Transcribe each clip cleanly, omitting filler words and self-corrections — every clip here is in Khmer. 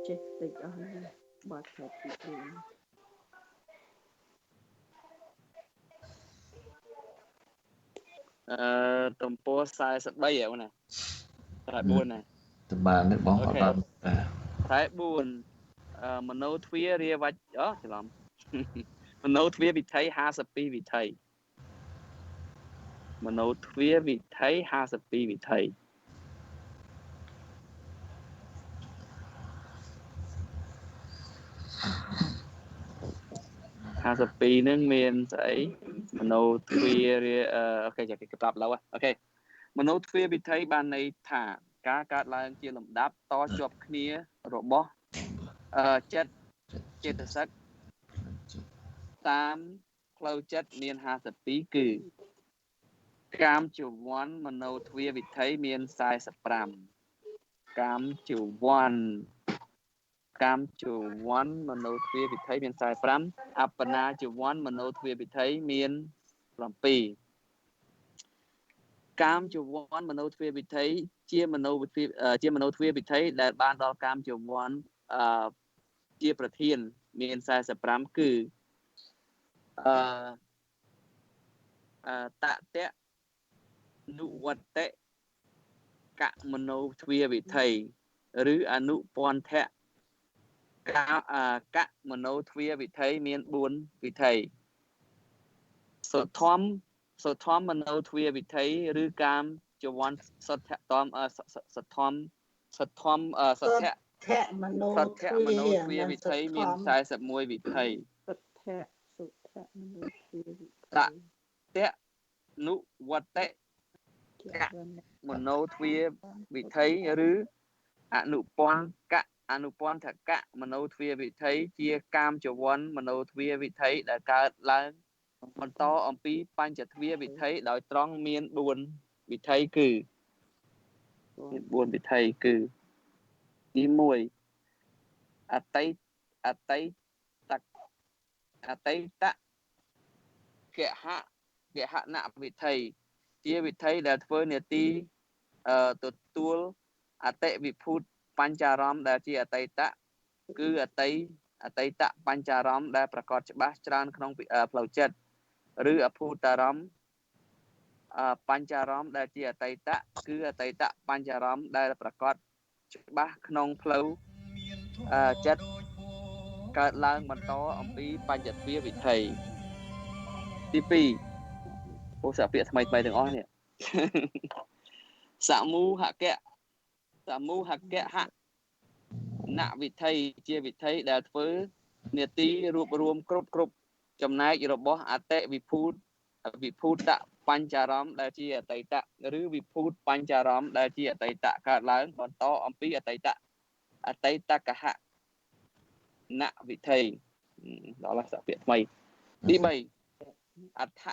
ចេះតិចអស់ហ្នឹងបាត់ខែទី4ទំព័រ43ហ្នឹងណាខ្សែ4ណាតំបាននេះបងអត់បានខ្សែ4មโนទ្វារាវច្ច្រឡំមโนទ្វាវិថី52វិថីមโนទ្វាវិថី52វិថី52ហ្នឹងមានស្អីមโนទ្វារាអូខេចាគេប្រាប់ឡូវអូខេមโนទ្វាវិថីបានន័យថាការកើតឡើងជាលំដាប់តជាប់គ្នារបស់ចិត្តចេតសិកតាមផ្លូវចិត្តមាន52គឺកាមចវ័នមโนទ្វាវិថីមាន45កាមចវ័នមโนទ្វាវិថីមាន45អបណាចវ័នមโนទ្វាវិថីមាន7កាមចវ័នមโนទ្វាវិថីជាមโนទ្វាវិថីដែលបានដល់កាមចវ័នជាប្រធានមាន45គឺតតៈនុវត្តៈកមโนទ្វាវិថីឬអនុពន្ធៈកមโนទ្វាវិថីមាន4វិថីសុធម្មមโนទ្វាវិថីឬកាមចវ័នសុទ្ធៈមโนទ្វាវិថីមាន41វិថីសុទ្ធៈមโนទ្វាវិថីតតៈនុវត្តៈកមโนទ្វាវិថីឬអនុពន្ធកមโนទ្វាវិថីជាកាមចវ័នមโนទ្វាវិថីដែលកើតឡើងបន្តអំពីបញ្ចទ្វាវិថីដោយត្រង់មាន4វិថីគឺទី1អតីតកហនវិថីជាវិថីដែលធ្វើនាទីទទួលអតិវិភូតបញ្ចារម្មណ៍ដែលជាអតីតគឺអតីតបញ្ចារម្មណ៍ដែលប្រកបច្បាស់ច្រើនក្នុងផ្លូវចិត្តឬអភូតារម្មណ៍បញ្ចារម្មណ៍ដែលជាអតីតគឺអតីតបញ្ចារម្មណ៍ដែលប្រកបច្បាស់ក្នុងផ្លូវចិត្តកើតឡើងបន្តអំពីបញ្ចទ្វាវិថីទី2ពោលសាពាក្យថ្មីទាំងអស់នេះសមូហកហណវិថីជាវិថីដែលធ្វើនាទីរួបរวมគ្រប់ចំណែករបស់អតិវិភូតបញ្ចារម្មណ៍ដែលជាអតីតឬវិភូតបញ្ចារម្មណ៍ដែលជាអតីតកើតឡើងបន្តអំពីអតីតកហណវិថីដល់សាពាក្យថ្មីទី3អដ្ឋ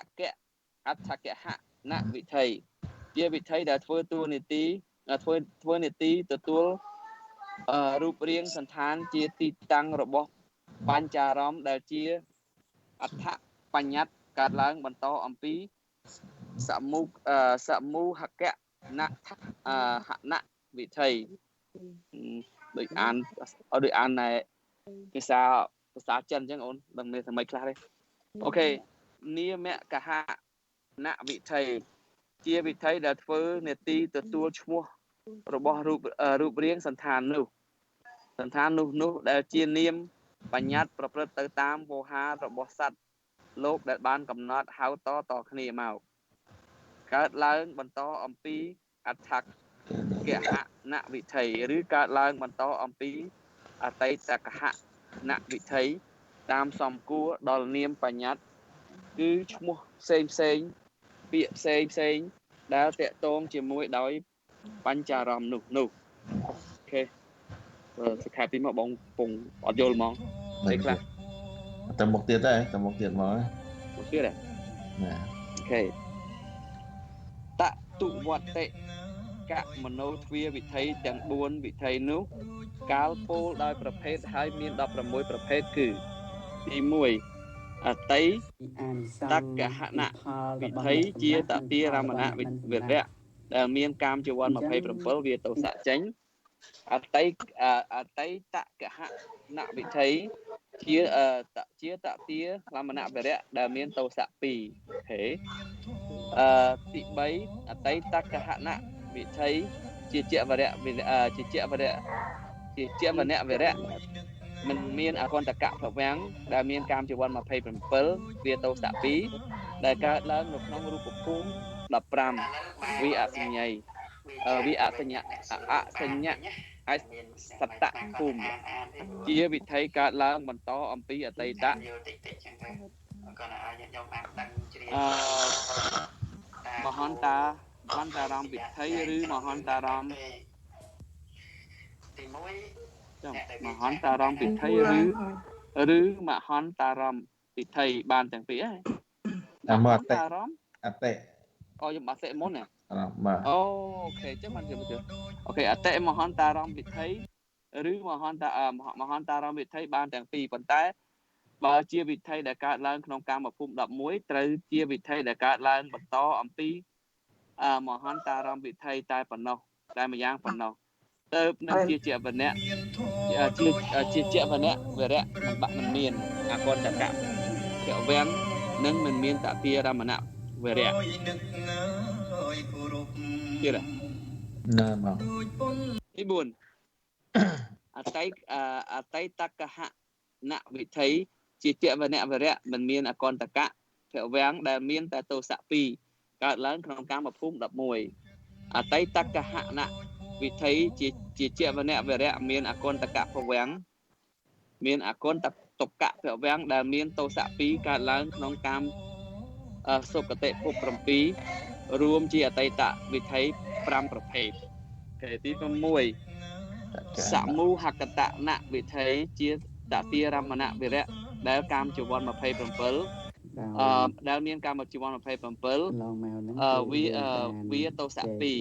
កហណវិថីជាវិថីដែលធ្វើនាទីទទួលរូបរាងសន្តានជាទីតាំងរបស់បញ្ចារម្មណ៍ដែលជាអដ្ឋបញ្ញត្តិកើតឡើងបន្តអំពីសមូហកណហណវិថីដូចអានណែភាសាចិនអញ្ចឹងអូនដឹងមានសម័យខ្លះទេអូខេនាមកហណវិថីជាវិថីដែលធ្វើនាទីទទួលឈ្មោះរបស់រូបរាងសន្តាននោះដែលជានាមបញ្ញត្តិប្រព្រឹត្តទៅតាមវោហាររបស់សត្វលោកដែលបានកំណត់ហៅតគ្នាមកកើតឡើងបន្តអំពីអដ្ឋកហណវិថីឬកើតឡើងបន្តអំពីអតីតកហណវិថីតាមសំគួរដល់នាមបញ្ញត្តិគឺឈ្មោះផ្សេងពាក្យផ្សេងដែលតកតងជាមួយដោយបញ្ចារម្មណ៍នោះអូខេសិក្ខាពីមកបងពងអត់យល់ហ្មងអីខ្លះតែមុខទៀតដែរតែមុខទៀតមកទៀតណាអូខេតតុវត្តៈកមโนទ្វាវិថីទាំង4វិថីនោះកាលពោលដោយប្រភេទហើយមាន16ប្រភេទគឺទី1អតីតកហណវិថីជាតតិរមណវិរៈដែលមានកាមចវ័ន27វាទោសៈចេញ អតីតកហណវិថីជាតទាលមណវរៈដែលមានតោសៈ2អូខេទី3អតីតកហណវិថីជាជាវរៈជាជាវរៈមិនមានអកន្តកៈភវាំងដែលមានកាមជីវ័ន27វាតោសៈ2ដែលកើតឡើងនៅក្នុងរូបភូមិ15វិអសញ្ញ័យវិអសញ្ញសត្តភូមិជាវិធីកើតឡើងបន្តអំពីអតីតមហន្តារម្មណ៍វិធីឬមហន្តារម្មណ៍មហន្តារម្មណ៍វិធីឬមហន្តារម្មណ៍វិធីបានទាំងពីរហ្នឹងមហន្តារម្មណ៍អតិខ្ញុំអតិមុនណាបាទអូខេចឹងបានជឿអូខេអតិមហន្តារម្មណ៍វិធីឬមហន្តារម្មណ៍វិធីបានទាំងពីរប៉ុន្តែបើជាវិធីដែលកើតឡើងក្នុងកាមភូមិ11ត្រូវជាវិធីដែលកើតឡើងបន្តអំពីមហន្តារម្មណ៍វិធីតែប៉ុណ្ណោះតែម្យ៉ាងប៉ុណ្ណោះទៅនឹងជាវណៈជាវណៈវរៈមិនមានអកន្តកៈភវាំងនិងមិនមានតទារមណវរៈទៀតណាបងទី4អតីតកហណវិធីជាវណៈវរៈមិនមានអកន្តកៈភវាំងដែលមានតែតោសៈ2កើតឡើងក្នុងកាមភូមិ11អតីតកហណវិធីជាវណៈវរៈមានអកន្តកៈភវាំងមានអកន្តកៈភវាំងដែលមានតោសៈ2កើតឡើងក្នុងកាមសុគតិភព7រួមជាអតីតវិធី5ប្រភេទគេទី6សមូហកតនវិធីជាតទារមណវិរៈដែលកាមជីវ័ន27ដែលមានកាមជីវ័ន27វាតោសៈ2ទី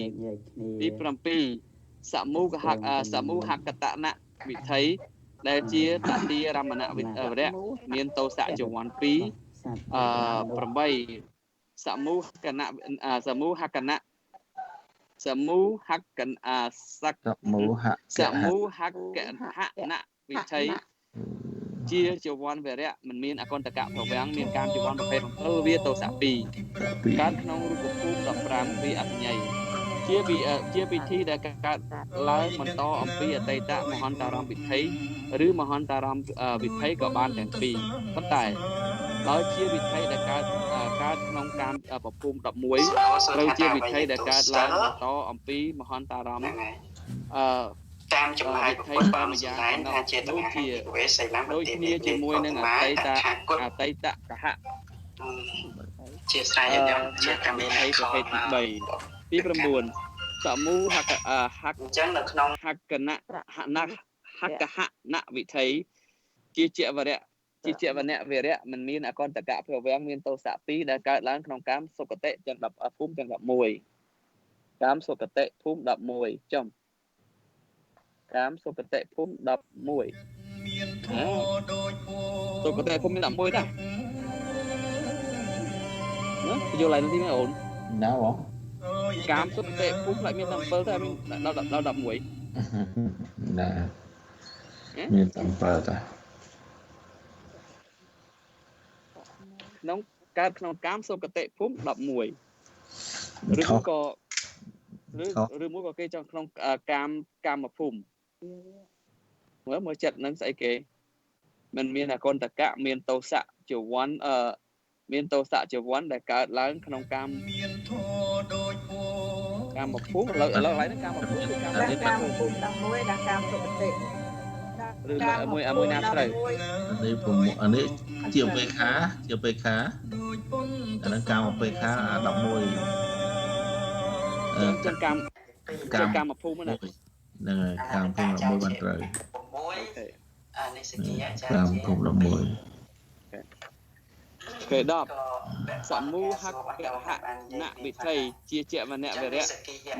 7សមូហកតនវិធីដែលជាតទារមណវិរៈមានតោសៈជីវ័ន2 8សមូហកណៈវិធីជាជីវ័នវរៈមិនមានអកន្តកៈភវាំងមានកាមជីវ័ន27វាតោសៈ2កើតក្នុងរូបភូមិ15វាអសញ្ញ័យជាពិធីដែលកើតឡើងបន្តអំពីអតីតមហន្តារម្មណ៍វិធីឬមហន្តារម្មណ៍វិធីក៏បានទាំងពីរប៉ុន្តែដោយជាវិធីដែលកើតក្នុងកាមភូមិ11ត្រូវជាវិធីដែលកើតឡើងបន្តអំពីមហន្តារម្មណ៍តាមចំហាយប្រពន្ធបានសម្ដែងថាចេតនាវិវេសីឡាមដូចគ្នាជាមួយនឹងអតីតកហៈជាស្រ័យយ៉ាងជាកម្មវិធីប្រភេទទី3ទី9សមូហកអញ្ចឹងនៅក្នុងហកហណវិធីជាវរៈវរៈមិនមានអកន្តកៈភវាំងមានតោសៈ2ដែលកើតឡើងក្នុងកាមសុគតិទាំង10ភូមិទាំង11កាមសុគតិភូមិ11ចំកាមសុគតិភូមិ11សុគតិភូមិ11ដែរណាយល់ឡើងទីនេះអូនណាបងកាមសុគតិភូមិlạiមានតែ7តែមានដល់11ណាមានតែ7តែក្នុងកើតក្នុងកាមសុគតិភូមិ11ឬមួយក៏គេចង់ក្នុងកាមភូមិមើលចិត្តនឹងស្អីគេมันមានអកន្តកៈមានតោសៈជីវ័នមានតោសៈជីវ័នដែលកើតឡើងក្នុងកាមភូមិឥឡូវឡើងកាមភូមិគឺកាមភូមិ11ដល់កាមសុគតិឬមួយណាត្រូវអានេះជាពេខាអានឹងកាមពេខា11ចឹងកាមភូមិណាហ្នឹងហើយកាមភូមិ11បានត្រូវអានេះសេចក្ដីអាចារ្យកាមភូមិ11គេ10សមូហកហណវិធីជាវណៈវរៈ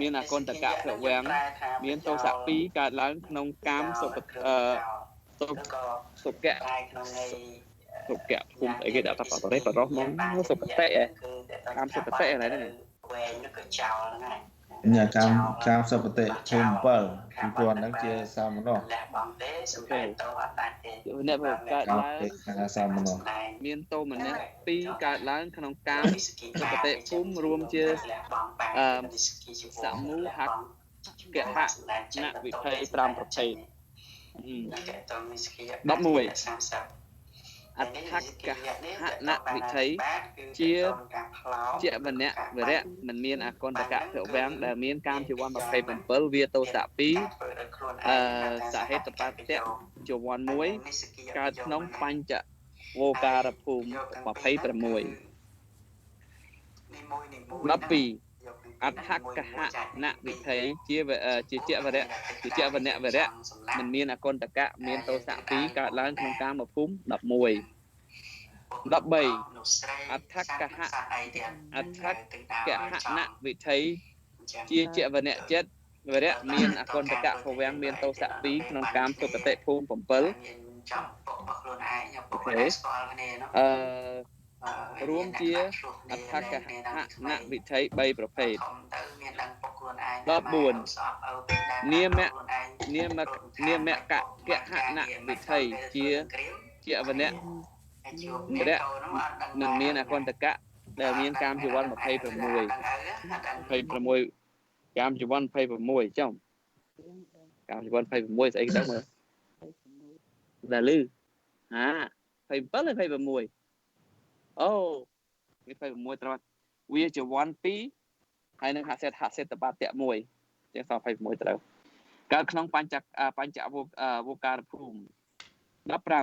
មានអកន្តកៈភវាំងមានតោសៈ2កើតឡើងក្នុងកាមសុគៈក្នុងនៃសុគៈភូមិអីគេដាក់ថាបរិបរោះមកសុគតិកាមសុគតិអីហ្នឹងវែងនោះក៏ចោលហ្នឹង nhà cam sập tệ thùng bờ thì còn đang chia sao mà nó លះបង់ទេសម្រាប់តោអត់បានទេ អ្នកបើកើតឡើង sao mà nó មានតោម្នាក់ពីរកើតឡើងក្នុងកាមសុគតិភូមិរួមជា លះបង់បាន សមូហកហៈណវិថី5ប្រភេទ 11 អដ្ឋកហណវិថីជាវនៈវរៈមិនមានអកុន្តកៈភវាំងដែលមានកាមជីវ័ន27វាទោសៈ2សហេតុបត្តិជីវ័ន1កើតក្នុងបញ្ចវោការភូមិ26 12 អដ្ឋកហណវិថីជាជាវរៈមិនមានអកុន្តកៈមានទោសៈ2កើតឡើងក្នុងកាមភូមិ11 13 អដ្ឋកហណវិថីជាវនៈចិត្តវរៈមានអកុន្តកៈភវាំងមានទោសៈ2ក្នុងកាមសុគតិភូមិ7 អូខេរួមជាអដ្ឋកហណវិថី3ប្រភេទ 14 នាមកកហណវិថីជាវនៈវរៈមិនមានអកុន្តកៈដែលមានកាមជីវ័ន26កាមជីវ័ន26ចំកាមជីវ័ន26ស្អីទៅមើលដែលលឺ27ឬ26អូវា26ត្រូវវាជីវ័ន2ហើយនឹងហសេតបតៈ1ទាំងសល់26ត្រូវកើតក្នុងបញ្ចវោការភូមិ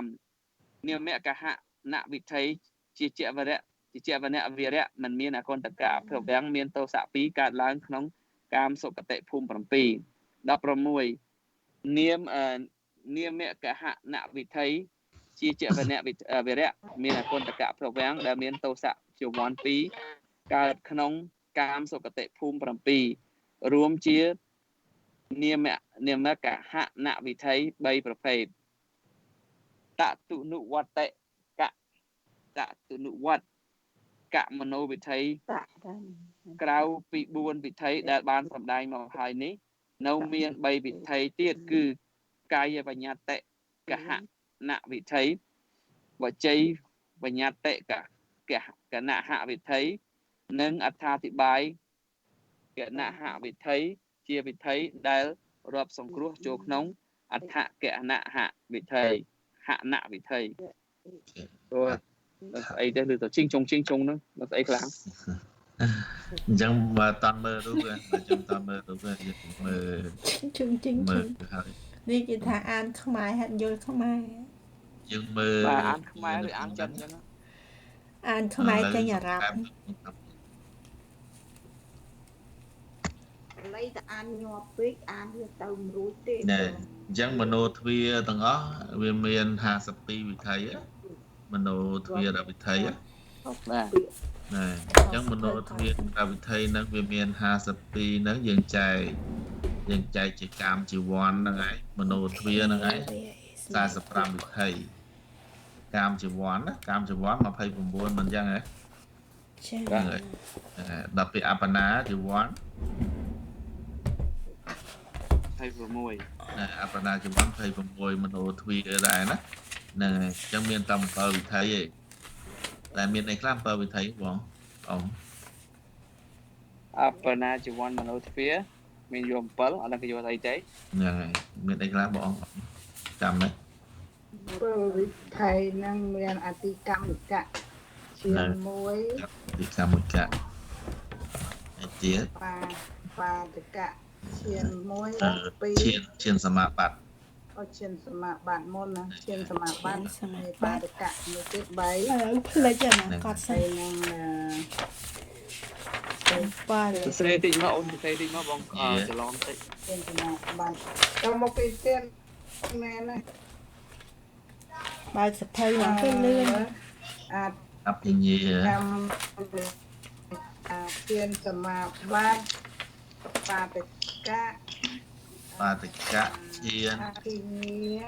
15 នាមកហណវិថីជាវរៈវីរៈមិនមានអកុន្តកៈភវាំងមានទោសៈ2កើតឡើងក្នុងកាមសុគតិភូមិ7 16 នាមកហណវិថីជាវនៈវីរៈមានអកុន្តកៈភវាំងដែលមានទោសៈជីវ័ន2កើតក្នុងកាមសុគតិភូមិ7រួមជានាមកហណវិថី3ប្រភេទ តតុនុវត្តកមនោវិថីក្រៅពី4វិថីដែលបានសម្ដែងមកហើយនេះនៅមាន3វិថីទៀតគឺកាយបញ្ញត្តិកហណវិថីវចីបញ្ញត្តិកណហវិថីនិងអត្ថាធិប្បាយកណហវិថីជាវិថីដែលរាប់សង្គ្រោះចូលក្នុងអដ្ឋកណហវិថី ហណវិថីអូស្អីទៅឬទៅជីងចុងហ្នឹងស្អីខ្លាំង អញ្ចឹងបើតាន់មើលរូបវាចាំតាន់មើលរូបវាមើលជុំហើយនេះគេថាអានខ្មែរហាត់យល់ខ្មែរយើងមើលអានខ្មែរឬអានចិនអញ្ចឹងអានខ្មែរចេញអារ៉ាប់លៃតែអានញាប់ពេកអានវាទៅមិនរួចទេណែអញ្ចឹងមโนទ្វាទាំងអស់វាមាន52វិថីមโนទ្វារវិថីបាទណែអញ្ចឹងមโนទ្វារវិថីហ្នឹងវាមាន52ហ្នឹងយើងចែកជាកាមជីវ័នហ្នឹងហើយមโนទ្វាហ្នឹងហើយ45វិថីកាមជីវ័ន29មិនអញ្ចឹងហ៎ចា៎ដល់ពេលអបណាជីវ័ន26អបណាជីវ័ន26មโนទ្វាដែរណាហ្នឹងហើយអញ្ចឹងមានតែ7វិថីឯងតែមានអីខ្លះ7វិថីបងអបណាជីវ័នមโนទ្វាមានយក7អត់ដឹងគេយកអីទេហ្នឹងហើយមានអីខ្លះបងចាំទេ7វិថីហ្នឹងមានអតិកម្មកៈឈាន1អតិកម្មកៈហើយទៀតបាតកៈឈាន1 2ឈានសមាបត្តិឈានសមាបត្តិមុនណាឈានសមាបត្តិបាតកៈមួយទៀត3ផ្លេចណាគាត់ស្អីហ្នឹងស្រីតិចមកអូនស្រីតិចមកបងច្រឡំតិចឈានសមាបត្តិចូលមកពីទៀតមែនណាបើសភៅមកទៅលឿនអភិញ្ញាឈានសមាបត្តិបាតកៈឈានអភិញ្ញា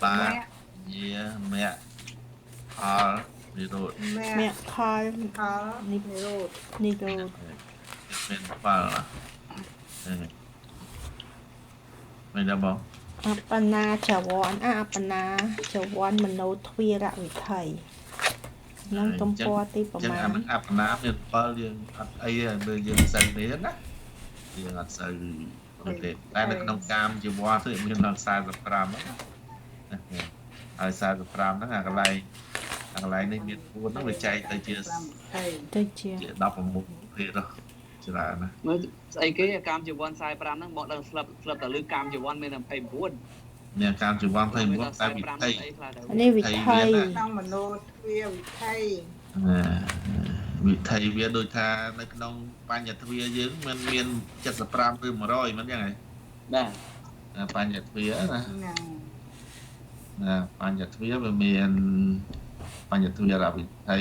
បាញាមៈផលនិរោធមៈផលនិរោធមានផល mình đã bảo អបណាចវ័នអបណាចវ័នមโนទ្វារវិថីនឹងទំព័រទីប្រ ចឹង មា អា ណ នឹងអបណាមាន7យើងអត់អីទេយើងសិលនេះណាយើងអត់សូវប្រទេតែនៅក្នុងកាមជីវ័នគឺមានដល់45ហ្នឹងហើយ45ហ្នឹងអាកន្លែងនេះមាន4ហ្នឹងវាចែកទៅជា ទៅជា 16ភាគច្រើនណា មើលស្អីគេកម្មជីវ័ន45ហ្នឹងមកដល់ស្លាប់តែលើកម្មជីវ័នមានតែ29 មានកាមជីវ័ន29តែវិថី នេះវិថី ក្នុងមโนទ្វាវិថី វិថីវាដូចថានៅក្នុងបញ្ញទ្វាយើងมันមាន75ឬ100មិនចឹងហ៎ បាទ បញ្ញទ្វាណា ហ្នឹង បញ្ញទ្វាវាមានបញ្ញទ្វារវិថី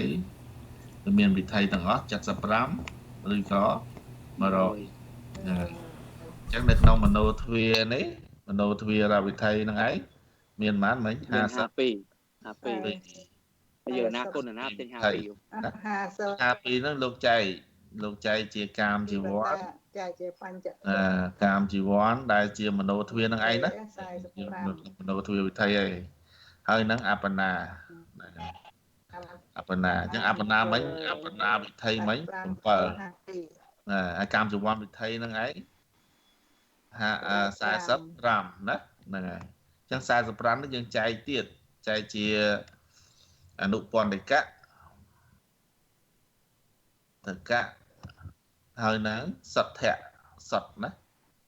វាមានវិថីទាំងអស់75ឬក៏100អញ្ចឹងនៅក្នុងមโนទ្វានេះមโนទ្វារវិថីហ្នឹងឯងមានប៉ុន្មានមិញ52 52យើងណាគុណណាទិញ52 50 ហ្នឹងលោកចែកជាកាមជីវ័ន ចាជាបញ្ច កាមជីវ័នដែលជាមโนទ្វាហ្នឹងឯងណា 45 មโนទ្វាវិថីឯងហើយនឹងអបណាអបណាអញ្ចឹងអបណាមិញអបណាវិថីមិញ7ហើយកាមជីវ័នវិថីហ្នឹងឯង45ណាហ្នឹងហើយអញ្ចឹង45នេះយើងចែកទៀតចែកជាអនុពន្ធិកៈតកៈហើយនឹងសទ្ធៈសតណា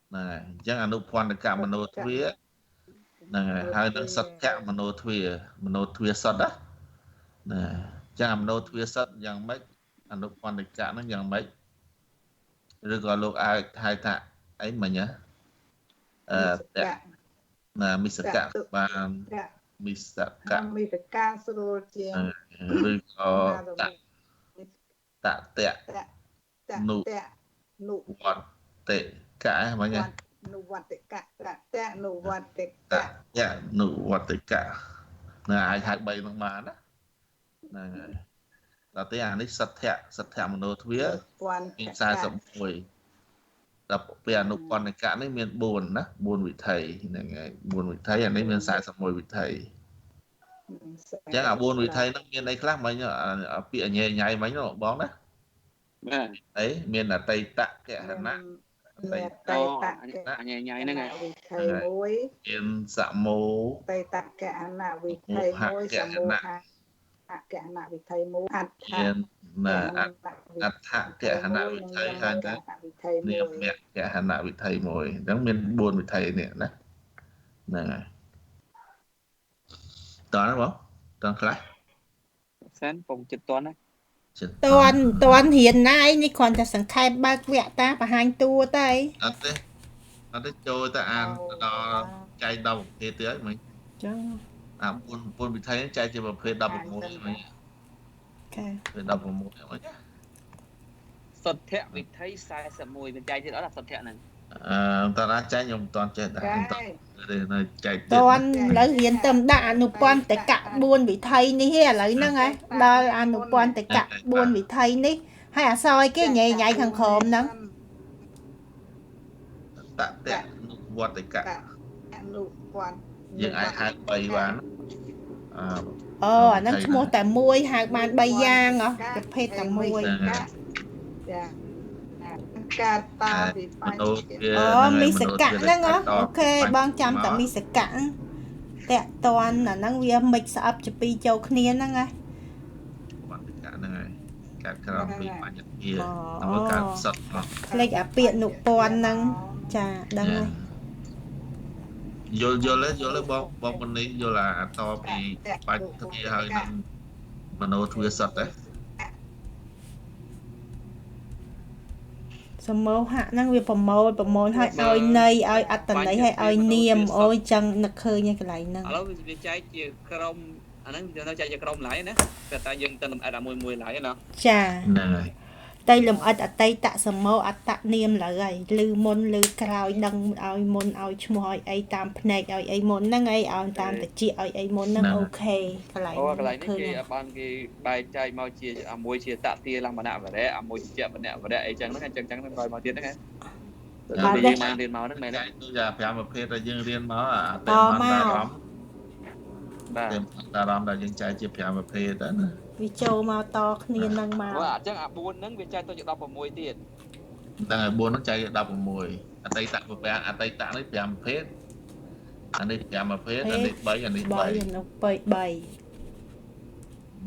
ហ្នឹងហើយអញ្ចឹងអនុពន្ធិកៈមโนទ្វាហ្នឹងហើយនឹងសទ្ធៈមโนទ្វាសតណាអញ្ចឹងមโนទ្វាសតយ៉ាងម៉េចអនុពន្ធិកៈហ្នឹងយ៉ាងម៉េចឬក៏លោកអាចហៅថាអីមិញហ៎មិសកៈបានមិសកៈ មីតកាស្រួលជាង ឬក៏តតៈនុវត្តិកៈហ្មងណា នុវត្តិកៈតៈនុវត្តិកៈ យៈនុវត្តិកៈណាអាចហៅ3ហ្នឹងបានណាហ្នឹងហើយដល់ទៅអានេះសទ្ធៈមโนទ្វាមាន41ដល់ពេលអនុពន្ធិកៈនេះមាន4ណា4វិថីហ្នឹងហើយ4វិថីអានេះមាន41វិថីអញ្ចឹងអា4វិថីហ្នឹងមានអីខ្លះមិញពាក្យអញញ៉ៃមិញបងណា បាទ អីមានអតីតកហណៈ តេតៈ អញញ៉ៃហ្នឹងហើយ វិថីមួយ មានសមោ តេតកៈអនវិថីមួយសមោហកៈអនវិថីមួយអដ្ឋ មានអដ្ឋកហណៈវិថីហើយទៅ វិថីមួយ នាមកហណៈវិថីមួយអញ្ចឹងមាន4វិថីនេះណាហ្នឹងហើយតើបងតើខ្លះ សិនពងចិត្តតន់ណា តន់រៀនណាយនេះគ្រាន់តែសង្ខេបបើកវគ្គតាបង្ហាញតួទៅអី អត់ទេចូលទៅអានដល់ចែក10ប្រភេទទៀតហើយមិញ ចឹង អា4វិថីនេះចែកជាប្រភេទ16មិញ អូខេ 16មិញ សទ្ធៈវិថី41វាចែកទៀតអត់សទ្ធៈហ្នឹង តើណាចែកខ្ញុំមិនតាន់ចេះដែរ កែ នៅចែក តន់ឥឡូវរៀនទៅដាក់អនុពន្ធិកៈ4វិថីនេះឥឡូវហ្នឹងហ៎ដល់អនុពន្ធិកៈ4វិថីនេះហើយអសរគេញ៉ៃខាងក្រោមហ្នឹង តតៈនុវត្តិកៈ អនុវត្ត យើងអាចហៅ3បាន អូអាហ្នឹងឈ្មោះតែមួយហៅបាន3យ៉ាងហ៎ប្រភេទតែមួយ ចាកាតាវិបញ្ញ អូមីសកៈហ្នឹងហ៎អូខេបងចាំតែមីសកៈតាក់តន់អាហ្នឹងវាមិចស្អប់ជាពីរចូលគ្នាហ្នឹងហ៎ វត្តិកៈហ្នឹងហើយកាត់ក្រោមពីបញ្ញទាដើម្បីការសត ផ្លេចអាពាក្យនុពន្ធហ្នឹងចាដឹងហើយ យល់បងមុននេះយល់អាតពីបញ្ញទាហើយនឹងមโนទ្វាសតដែរ សមោហៈហ្នឹងវាប្រមូលឲ្យឲ្យន័យឲ្យអត្តន័យឲ្យឲ្យនាមអូយចឹងនឹកឃើញឯកន្លែងហ្នឹង ឥឡូវវាចែកជាក្រុមអាហ្នឹងវាចែកជាក្រុមឡើយណាតែយើងទៅលំអិតអាមួយឡើយណា ចា ហ្នឹងហើយ តែលំអិតអតីតសមោអត្តនាមឡើយហើយឮមុនឮក្រោយដឹងឲ្យមុនឲ្យឈ្មោះឲ្យអីតាមភ្នែកឲ្យអីមុនហ្នឹងឲ្យតាមតិចឲ្យអីមុនហ្នឹងអូខេកន្លែង អូកន្លែងនេះគេបានគេបែងចែកមកជាមួយជាតតិលំណៈវរៈអាមួយជាវណៈវរៈអីចឹងហ្នឹងអញ្ចឹងហ្នឹងក្រោយមកទៀតហ្នឹង អ Bây giờ mang điền máu nước mày ចែ đấy. កដូចអា5ប្រភេទដែលយើងរៀនមកអា ត តែមន្ត មក អារម្មណ៍ Bà. តែមន្តអារម្មណ៍ដែលយើងចែកជា5ប្រភេទហ្នឹងណា វាចូលមកតគ្នានឹងមក Ủa, chắc à 4 nâng về chai tôi chỉ đọc vào môi tiền. ហ្នឹងហើយ4ហ្នឹងចែកជា16អតីតប្រភេទអតីតនេះ5ប្រភេទអានេះ5ប្រភេទអានេះ3អានេះ 3 3 នោះ3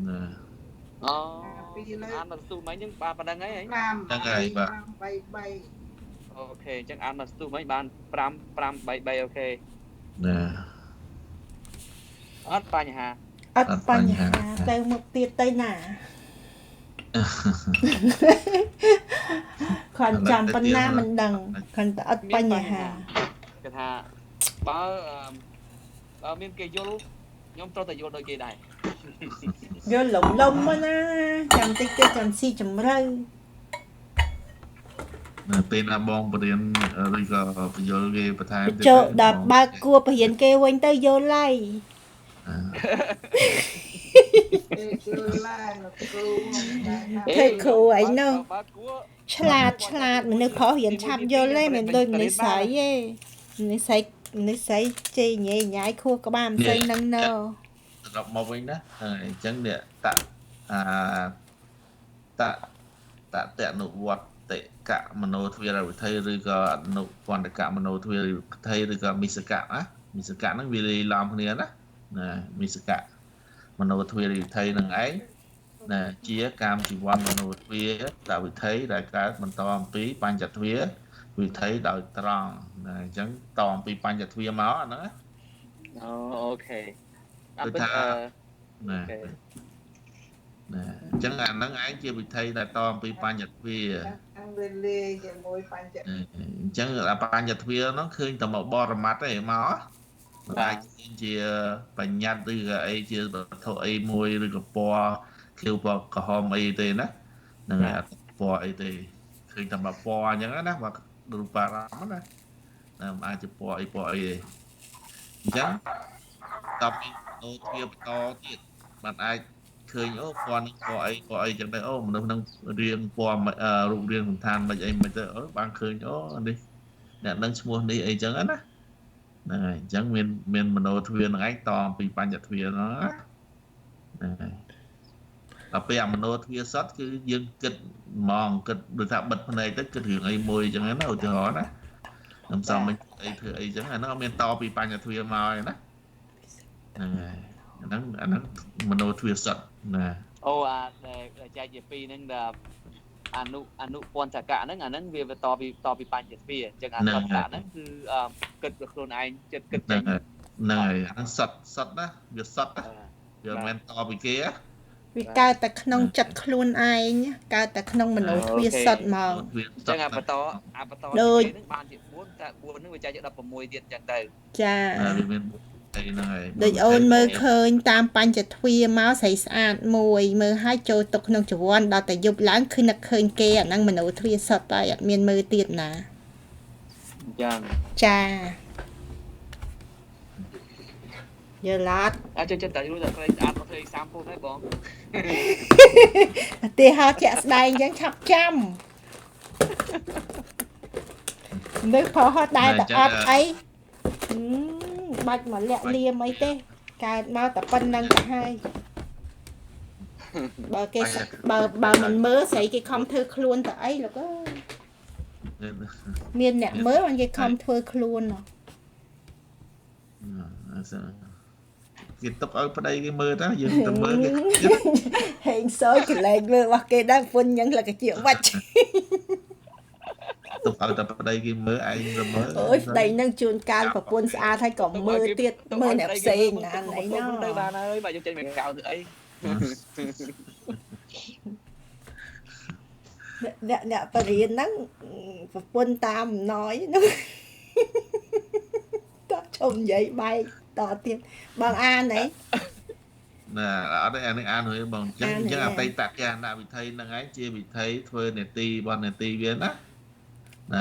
ណា Ăn mà tu mấy nhưng bà đang ấy ấy. 5 Ok, chắc ăn mà tu mấy bạn 5 7 ok. ណា Ất ba nhà hà. អត់បញ្ហាទៅមកទៀតទៅណាគាត់ចាំប៉ុណ្ណាមិនដឹងគាត់តែអត់បញ្ហា Cái thà bà miền kia vô nhóm tôi tại vô đôi kia này. យល់លំលំមកណាចាំតិចទៀតចាំស៊ីជំរឿ ពេលណាបងបរៀនឬក៏បញ្យល់គេបន្ថែម ចូលដល់បើគួរបរៀនគេវិញទៅយល់ហើយ Ê, គ្រូអីនោះ bà cua ឆ្លាតមនុស្សខុសរៀនឆាប់យល់ទេមិនដូចមនុស្សស្រីទេមនុស្សស្រីជេរញ៉ៃញ៉ាយខួរក្បាលមិនស្អីនឹងណ ត្រឡប់មកវិញណាអញ្ចឹងនេះតតនុវត្តកមโนទ្វារវិធ័យឬក៏អនុវន្តកមโนទ្វារវិធ័យឬក៏មិសកៈណាមិសកៈហ្នឹងវាលាយឡំគ្នាណាមិសកៈមโนទ្វារវិធ័យនឹងឯងណាជាកាមជីវ័នមโนទ្វារតវិធ័យដែលកើតបន្តអំពីបញ្ចទ្វារវិធ័យដោយត្រង់ណាអញ្ចឹងតអំពីបញ្ចទ្វារមកអាហ្នឹងណា ok. Ăn Tôi bít tha- ណា ok. ណាអញ្ចឹងអាហ្នឹងឯងជាវិធ័យដែលតអំពីបញ្ញទ្វារ Angeleជាមួយបញ្ច អញ្ចឹងអាបញ្ញទ្វារហ្នឹងឃើញតែមកបរមត្តទេមកមិនអាចឃើញជាបញ្ញត្តិឬក៏អីជាវត្ថុអីមួយឬក៏ពណ៌ខៀវពណ៌ក្រហមអីទេណាហ្នឹងហើយអត់ពណ៌អីទេឃើញតែមកពណ៌អញ្ចឹងណាមករូបារម្មណ៍ណាមិនអាចជាពណ៌អីទេអញ្ចឹងតបពីអូទ្វារបន្តទៀតมันអាចឃើញអូពណ៌នេះពណ៌អីចឹងទៅអូមនុស្សនឹងរៀងពណ៌រូបរាងសន្តានមិនអីមិនទៅអូបានឃើញអូនេះអ្នកនឹងឈ្មោះនេះអីចឹងណាហ្នឹងហើយអញ្ចឹងមានមโนទ្វារនឹងឯងតអំពីបញ្ញទ្វារហ្នឹងហ្នឹងហើយដល់ពេលអាមโนទ្វារសតគឺយើងគិតហ្មងគិតដូចថាបិទភ្នែកទៅគិតរឿងអីមួយចឹងណាឧទាហរណ៍ណាខ្ញុំសំមិនអីធ្វើអីចឹងអាហ្នឹងមានតពីបញ្ញទ្វារមកឯណាហ្នឹងហើយអាហ្នឹងមโนទ្វារសតណា Ô để chai về phi nâng là anu pon chả cả nâng về to vì pan chật phi chẳng ăn thật cả nâng cứ cất được luôn anh chật cất ហ្នឹង chánh ហើយអាហ្នឹងសតណាវាសតណាវាមិនមែនតពីគេណា វាកើតតែក្នុងចិត្តខ្លួនឯងកើតតែក្នុងមโนទ្វារសុទ្ធហ្មង វាសត chẳng à bắt to Rồi. nâng ban chật buôn nâng về chai chật đập vào môi điện chẳng đây ចា វាមានអីហ្នឹងហើយ ដូចអូនមើលឃើញតាមបញ្ចទ្វារមកស្រីស្អាតមួយមើលឲ្យចូលទុកក្នុងចរន្តដល់តែយប់ឡើងគឺនឹកឃើញគេអាហ្នឹងមโนទ្វារសុទ្ធហើយអត់មានមើលទៀតណា chẳng ចា យល់ឡាត់ à chân tại lúc giờ tôi ăn có thấy sample đấy bóng ឧទាហរណ៍ជាក់ស្ដែងអញ្ចឹងឆាប់ចាំនៅខុសដែរតែអត់អីបាច់មកលាក់លៀមអីទេកើតមកតែប៉ុណ្្នឹងទៅហើយបើគេបើមិនមើលស្រីគេខំធ្វើខ្លួនទៅអីលោកអើយមានអ្នកមើលបានគេខំធ្វើខ្លួនហ៎ គេទុកឲ្យប្តីគេមើលទៅយើងទៅមើលគេ ហេងសោយកលែងមើលរបស់គេដែរពុនអញ្ចឹងលកជាវាច់ ទុកឲ្យតែប្តីគេមើលឯងទៅមើល អូយប្តីនឹងជួនកាលប្រពន្ធស្អាតហើយក៏មើលទៀតមើលអ្នកផ្សេងណាអីណោះ đây bà ơi bà cho chân mày cào từ ấy អ្នកបរិញ្ញាហ្នឹងប្រពន្ធតាមអំណយហ្នឹងតោះជុំនិយាយបែកតទៀតបងអានអី ណាអត់ទេអានេះអានហើយបងអញ្ចឹងអតីតកាលណាវិធ័យហ្នឹងឯងជាវិធ័យធ្វើនេតិរបស់នេតិវាណា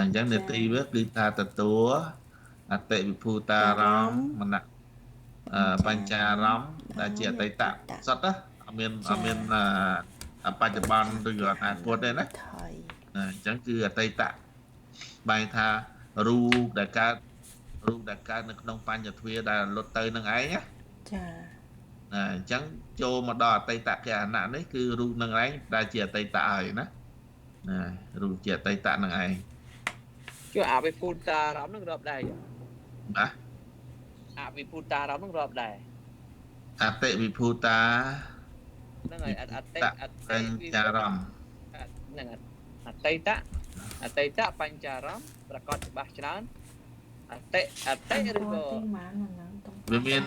អញ្ចឹងនេតិវាគឺថាទទួលអតិវិភូតារម្មណ៍មនៈបញ្ចារម្មណ៍ដែលជាអតីតសតណាអត់មានបច្ចុប្បន្នឬក៏អនាគតទេណា ថយ អញ្ចឹងគឺអតីត បែងថារូបដែលកើតនៅក្នុងបញ្ញទ្វាដែលលុតទៅនឹងឯងណា ចា អញ្ចឹងចូលមកដល់អតីតកហណៈនេះគឺរូបនឹងឯងដែលជាអតីតហើយណារូបជាអតីតនឹងឯង ជួយអវិពុតារំនឹងរាប់ដែរ ណា អវិពុតារំនឹងរាប់ដែរ អតិវិភូតា ហ្នឹងហើយអតិបញ្ចារម្មណ៍ ហ្នឹងអតីតបញ្ចារម្មណ៍ប្រកបច្បាស់ច្រើនអតិឬក៏ វាមាន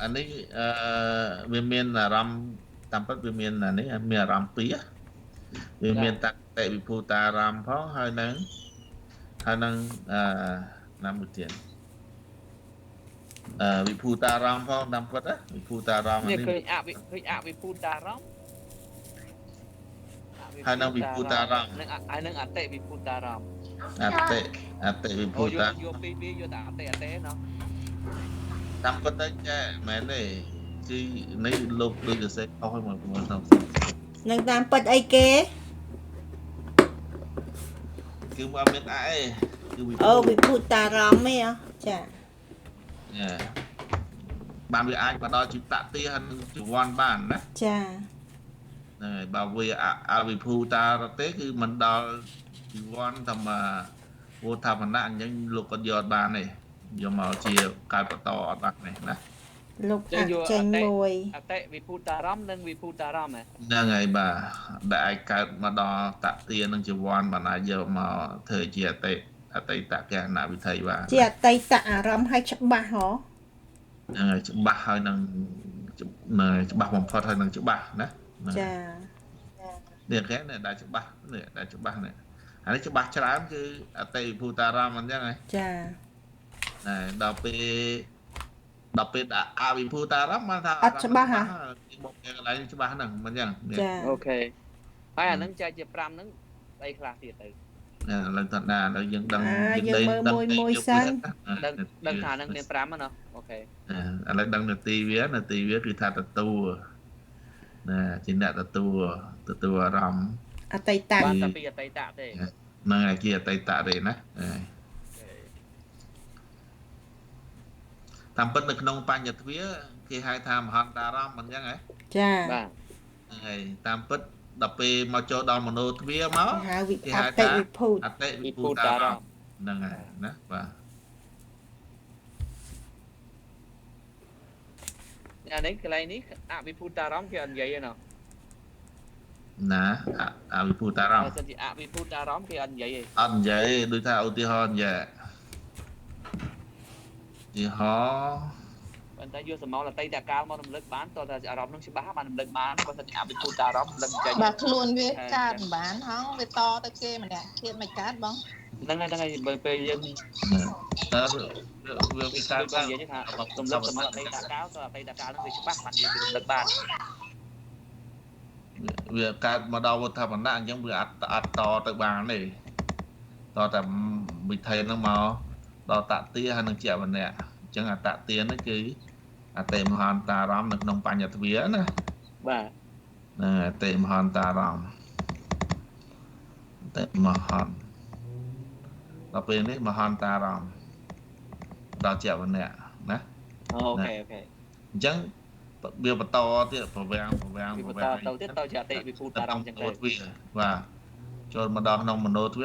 អានេះវាមានអារម្មណ៍តាមពិតវាមានអានេះមានអារម្មណ៍ពីរវាមានតតិវិភូតារម្មណ៍ផងហើយនឹងណាមួយទៀតវិភូតារម្មណ៍ផងតាមពិតវិភូតារម្មណ៍ នេះ នេះ ឃើញអវិពុតារម្មណ៍ ហើយនឹងវិភូតារម្មណ៍ នឹងអតិវិពុតារម្មណ៍ អតិវិភូតា យកពីយកតែអតិណោះ តាមពិតទៅចាមែនទេគឺនេះលោកដូចសរសេរខុសហើយមកទៅ នឹងតាមពិតអីគេ គឺមកមានអីគឺវិភូ អូវិភូតារម្មណ៍ទេចា បានវាអាចមកដល់ជីវតទាហើយនឹងជីវ័នបានណា ចា ហ្នឹងហើយបើវាអវិភូតារទេគឺមិនដល់ជីវ័នតែមកវោថាវណ្ណៈអញ្ចឹងលោកគាត់យកបានទេយកមកជាកើតបន្តអត់បានទេណា លោកអាចចេញមួយ អតិវិពុតារម្មណ៍និងវិភូតារម្មណ៍ ហ្នឹងហើយបាទដែលអាចកើតមកដល់តទានិងជីវ័នបានអាចយកមកធ្វើជាអតីតកហណៈវិធីបាទ ជាអតីតអារម្មណ៍ឲ្យច្បាស់ហ៎ ហ្នឹងហើយច្បាស់ហើយនឹងច្បាស់បំផុតហើយនឹងច្បាស់ណា ចា នេះគេដែលច្បាស់នេះដែលច្បាស់នេះអានេះច្បាស់ច្រើនគឺអតិវិភូតារម្មណ៍អញ្ចឹងហ៎ ចា ដល់ពេលអវិភូតារម្មណ៍បានថា អត់ច្បាស់ហ៎ មកកន្លែងច្បាស់ហ្នឹងមិនអញ្ចឹង ចា អូខេហើយអានឹងចែកជា5ហ្នឹងអីខ្លះទៀតទៅ ឡើងថាណាដល់យើងដឹង យើងមើលមួយសិន ដឹងថានឹងមាន5ហ្នឹងណាអូខេ ឥឡូវដឹងនាទីវាគឺថាទទួលណាជាអ្នកទទួលអារម្មណ៍ អតីត បានតែពីអតីតទេ ហ្នឹងហើយជាអតីតទេណាតាមពិតនៅក្នុងបញ្ញទ្វាគេហៅថាមហន្តអារម្មណ៍មិនអញ្ចឹងហ៎ ចា បាទ ហ្នឹងហើយតាមពិតដល់ពេលមកចូលដល់មโนទ្វាមក ហៅអតិវិភូត អតិវិភូតារម្មណ៍ហ្នឹងហើយណាបាទ អានេះកន្លែងនេះអវិភូតារម្មណ៍គេអត់និយាយទេណា ណាអវិភូតារម្មណ៍ បើសិនជាអវិភូតារម្មណ៍គេអត់និយាយទេ អត់និយាយដូចថាឧទាហរណ៍និយាយប៉ុន្តែយកសមោលអតីតកាលមករំលឹកបានតើថាអារម្មណ៍នឹងច្បាស់បានរំលឹកបានបើសិនជាអវិភូតារម្មណ៍រំលឹកចេញ បាទខ្លួនវាកើតមិនបានហងវាតទៅគេម្នាក់ទៀតមិនកើតបង ហ្នឹងហើយបើពេលយើង តើវាវិសាល បាននិយាយថារំលឹកសមោលអតីតកាលតើអតីតកាលនឹងវាច្បាស់បានយើងរំលឹកបាន វាកើតមកដល់វត្ថុបណ្ណៈអញ្ចឹងវាអត់តទៅបានទេតតែវិធីហ្នឹងមកដល់តទាហើយនឹងជាវណ្ណៈអញ្ចឹងអតទានេះគឺអតិមហន្តារម្មណ៍នៅក្នុងបញ្ញទ្វាណា បាទ អតិមហន្តារម្មណ៍អតិមហន្តដល់ពេលនេះមហន្តារម្មណ៍ដល់ជាវណ្ណៈណា អូខេ អញ្ចឹងវាបន្តទៀតប្រវាំង វាបន្តទៅទៀតទៅជាអតិវិភូតារម្មណ៍អញ្ចឹងទៅ បាទចូលមកដល់ក្នុងមโนទ្វា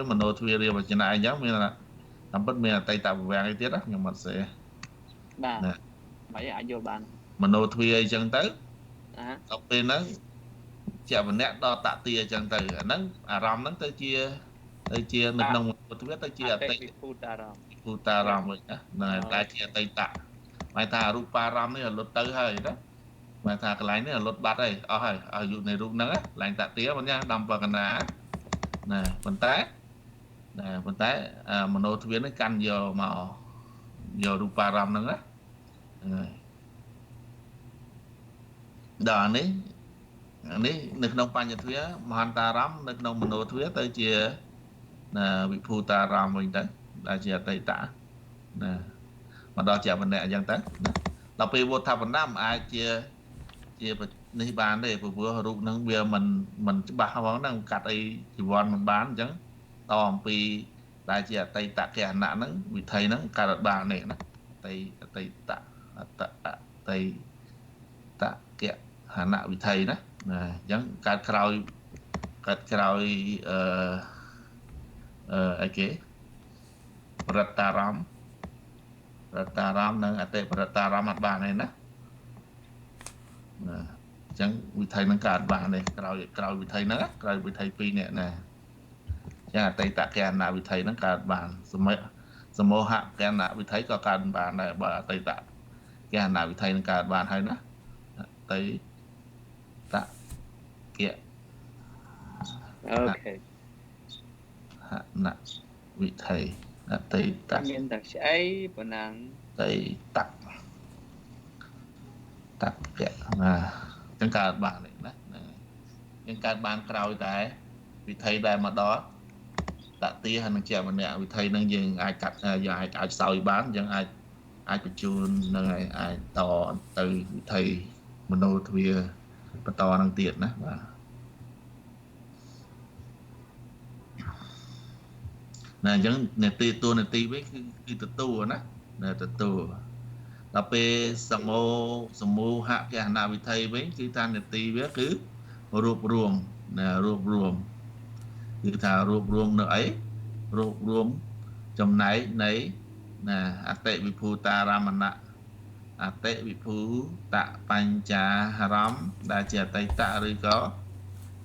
រាវចនៈអញ្ចឹងមានតាមពិតមានអតីតប្រវាំងអីទៀតណាខ្ញុំអត់សេ បាទហើយអាចយល់បាន មโนទ្វាអីចឹងទៅ អ่า ដល់ពេលហ្នឹងជាវណ្ណៈដល់តទាអញ្ចឹងទៅអាហ្នឹងអារម្មណ៍ហ្នឹងទៅជានៅក្នុងមโนទ្វាទៅជាអតីត វិភូតារម្មណ៍ វិភូតារម្មណ៍វិញណាហ្នឹងហើយតែជាអតីតហៅថារូបារម្មណ៍នេះលុតទៅហើយណាហៅថាកន្លែងនេះលុតបាត់ហើយអស់ហើយអាយុនៃរូបហ្នឹងកន្លែងតទាមិនយ៉ាងដំបកណាណាប៉ុន្តែមโนទ្វានេះកាន់យកមកយករូបារម្មណ៍ហ្នឹងណាហើយដល់នេះនៅក្នុងបញ្ញទ្វាមហន្តារម្មណ៍នៅក្នុងមโนទ្វាទៅជាវិភូតារម្មណ៍វិញទៅដែលជាអតីតណាមកដល់ជាវណ្ណៈអញ្ចឹងទៅណាដល់ពេលវោថាបណ្ណាអាចជានេះបានទេព្រោះរូបហ្នឹងវាមិនច្បាស់ហ្មងហ្នឹងកាត់អីជីវ័នមិនបានអញ្ចឹងតអំពី ដែលជាអតីតគេហណៈហ្នឹងវិធីហ្នឹងកើតបាននេះណាអតីតគេហណៈវិធីណាអញ្ចឹងកើតក្រោយអីគេប្រតតារម្មណ៍និងអតិប្រតតារម្មណ៍អត់បានទេណាអញ្ចឹងវិធីហ្នឹងកើតបានទេក្រោយវិធីហ្នឹងក្រោយវិធី2នេះណាអញ្ចឹងអតីតគេហណៈវិធីហ្នឹងកើតបានសមោហៈគេហណៈវិធីក៏កើតបានដែរបើអតីតគេហណៈវិធីហ្នឹងកើតបានហើយណាអតីតគេ អូខេ ហណៈវិធីអតីត មានតែស្អីប៉ុណ្ណឹង អតីតកៈណាចឹងកើតបានទេណាយើងកើតបានក្រោយតែវិធីដែលមកដល់តទាហើយនឹងជាម្នាក់វិធីហ្នឹងយើងអាចកាត់យើងអាចសោយបានយើងអាចបញ្ជូននឹងអាចតទៅវិធីមនោទ្វាបន្តនឹងទៀតណាបាទណាអញ្ចឹងនាទីវិញគឺទទួលណាទទួលដល់ពេលសមូហៈគេហណៈវិធីវិញគឺថានាទីវាគឺរួបរวมគឺថារួបរวมនៅអីរួបរวมចំណែកនៃណាអតិវិភូតារមណៈអតិវិភូតបញ្ចារម្មណ៍ដែលជាអតីតឬក៏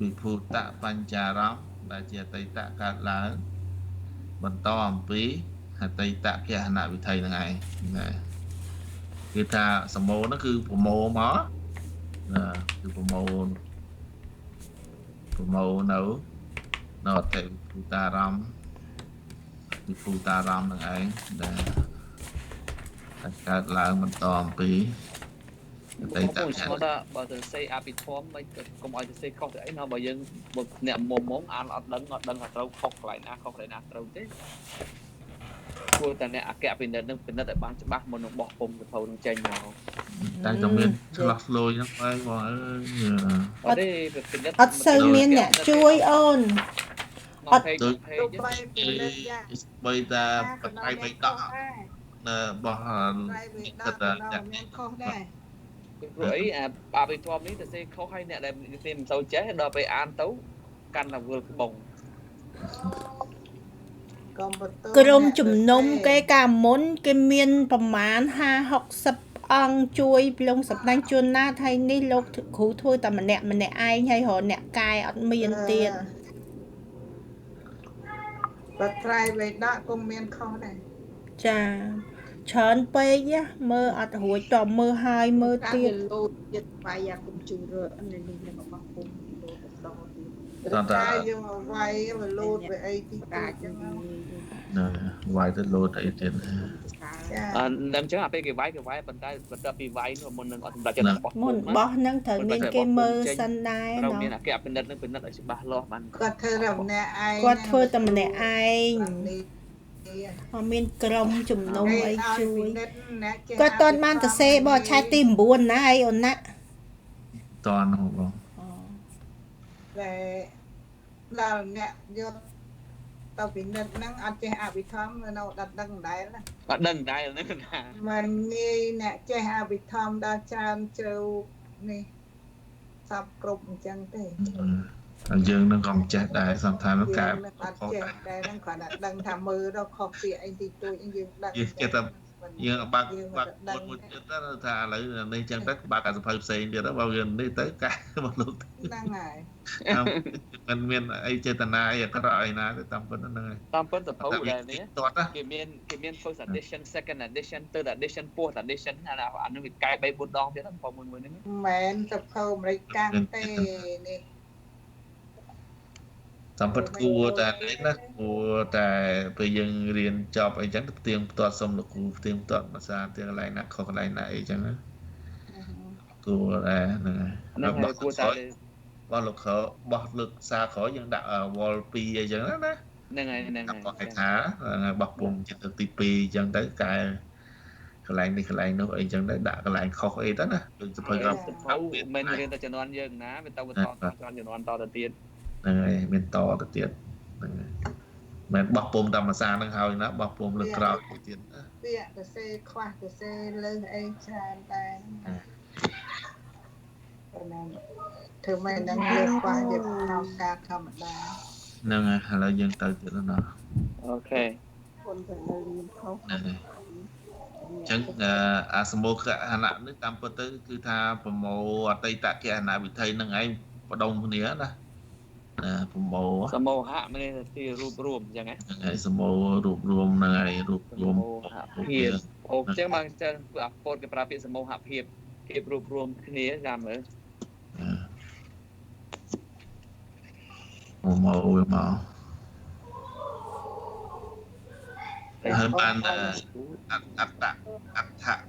វិភូតបញ្ចារម្មណ៍ដែលជាអតីតកើតឡើងបន្តអំពីអតីតគេហណៈវិធីហ្នឹងឯងណាគឺថាសមោហ្នឹងគឺប្រមោមកគឺប្រមោនៅអតិវិភូតារម្មណ៍ហ្នឹងឯងដែលកើតឡើងបន្តអំពីអតីត បងស្គាល់ថាបើទៅសេអភិធម្មមិនកុំឲ្យទៅសេខុសទៅអីណាបើយើងអ្នកមុំអានអត់ដឹងថាត្រូវខុសកន្លែងណាត្រូវទេគួរតែអ្នកអគ្គពិនិត្យនឹងពិនិត្យឲ្យបានច្បាស់មុននឹងបោះពុំសភៅនឹងចេញមកតែតែមានឆ្លោះឆ្លោយហ្នឹងហើយបងអើយអត់សូវមានអ្នកជួយអូនអត់ទៅបែបពិនិត្យយ៉ា បីតាបច្ច័យមិនដករបស់ បែបវិដកដល់មានខុសដែរ ព្រោះអីអភិធម្មនេះទៅសេខុសឲ្យអ្នកដែលមិនសូវចេះដល់ពេលអានទៅកាន់តែវល់ក្បង ក្រុមជំនុំគេកាលមុនគេមានប្រមាណ 50-60 អង្គជួយលងសម្ដែងជួនណាថៃនេះលោកគ្រូធ្វើតែម្នាក់ឯងហើយរកអ្នកកែអត់មានទៀតបើត្រៃវេដកក៏មានខុសដែរ ចាច្រើនពេកមើលអត់រួចតមើលហើយមើលទៀតលោតទៀតវាយអាកុំជឿនេះរបស់ពុំលោតដល់ទៀតតែយើងវាយវាលោតវាអីទីតាចឹងវាយទៅលោតអីទៀតដល់ចឹងអាពេលគេវាយប៉ុន្តែបន្ទាប់ពីវាយនោះមុននឹងអត់សម្រាប់ចិត្តរបស់មុនបោះហ្នឹងត្រូវមានគេមើលសិនដែរត្រូវមានអាគេពិនិត្យនឹងពិនិត្យឲ្យច្បាស់លាស់បានគាត់ធ្វើតែម្នាក់ឯងគាត់ធ្វើតែម្នាក់ឯងអត់មានក្រុមជំនុំអីជួយគាត់តន់បានទៅសេបោះឆែកទី9ណាអីអូនណាតន់ហ៎បងតែដល់អ្នកយកទៅពិនិត្យហ្នឹងអត់ចេះអភិធម្មនៅអត់ដឹងដែរណាអត់ដឹងដែរហ្នឹងណាមិនងាយអ្នកចេះអភិធម្មដល់ច្រើនជ្រៅនេះសពគ្រប់អញ្ចឹងទេយើងនឹងក៏មិនចេះដែរសន្តាននោះកែអត់ចេះដែរហ្នឹងគាត់តែដឹងថាមើលដល់ខុសពីអីទីទួយយើងដឹងចេះតែយើងបើកមួយទៀតទៅថាឥឡូវនេះចឹងទៅបើកអាសភៅផ្សេងទៀតទៅបើយើងនេះទៅកែមកលោកហ្នឹងហើយមិនមានអីចេតនាអីអាក្រក់អីណាទេតាមពិតហ្នឹងហើយតាមពិតសភៅដែលនេះគេមាន first edition second edition third edition fourth edition អានោះវាកែ3-4 ដងទៀតផងមួយនេះមិនមែនសភៅអាមេរិកកាំងទេនេះតាមពិតគួរតែនេះណាគួរតែពេលយើងរៀនចប់អីចឹងផ្ទៀងផ្ទាត់សុំលោកគ្រូផ្ទៀងផ្ទាត់ភាសាផ្ទៀងកន្លែងណាខុសកន្លែងណាអីចឹងណាគួរដែរហ្នឹងហើយគួរតែបោះលោកខបោះលើកសារក្រោយយើងដាក់វល់2អីចឹងណាហ្នឹងហើយបោះឯថាបោះពុំចិត្តទី2អញ្ចឹងទៅកែកន្លែងនេះកន្លែងនោះអីចឹងទៅដាក់កន្លែងខុសអីទៅណាដូចសភៅក្រោយមិនរៀនតែជំនាន់យើងណាវាទៅបន្តជំនាន់តទៅទៀតហ្នឹងហើយមានតទៅទៀតហ្នឹងហើយ មែនបោះពុំតាមភាសានឹងហើយណាបោះពុំលើក្រោយទៀត ពាក្យទៅសេខ្វះទៅសេលើអីច្រើនតែប៉ុន្តែធ្វើមិនដឹងលើខ្វះជាធម្មការធម្មតា ហ្នឹងហើយឥឡូវយើងទៅទៀតណា អូខេ គុណទៅលើរៀនខុស ហ្នឹងហើយអញ្ចឹងអាសមោគហណៈនេះតាមពិតទៅគឺថាប្រមូលអតីតកហណៈវិធីនឹងឯងបដុំគ្នាណាប្រមូល សមោហៈមានទីរូបរួមអញ្ចឹងហ៎ ហ្នឹងហើយសមោរូបរួមហ្នឹងហើយរូបរួម ភាពអូអញ្ចឹងមកចឹងអាពោតគេប្រើពាក្យសមោហៈភាពរូបរួមគ្នាតាមមើល មកវាមកហើយបានអត្ត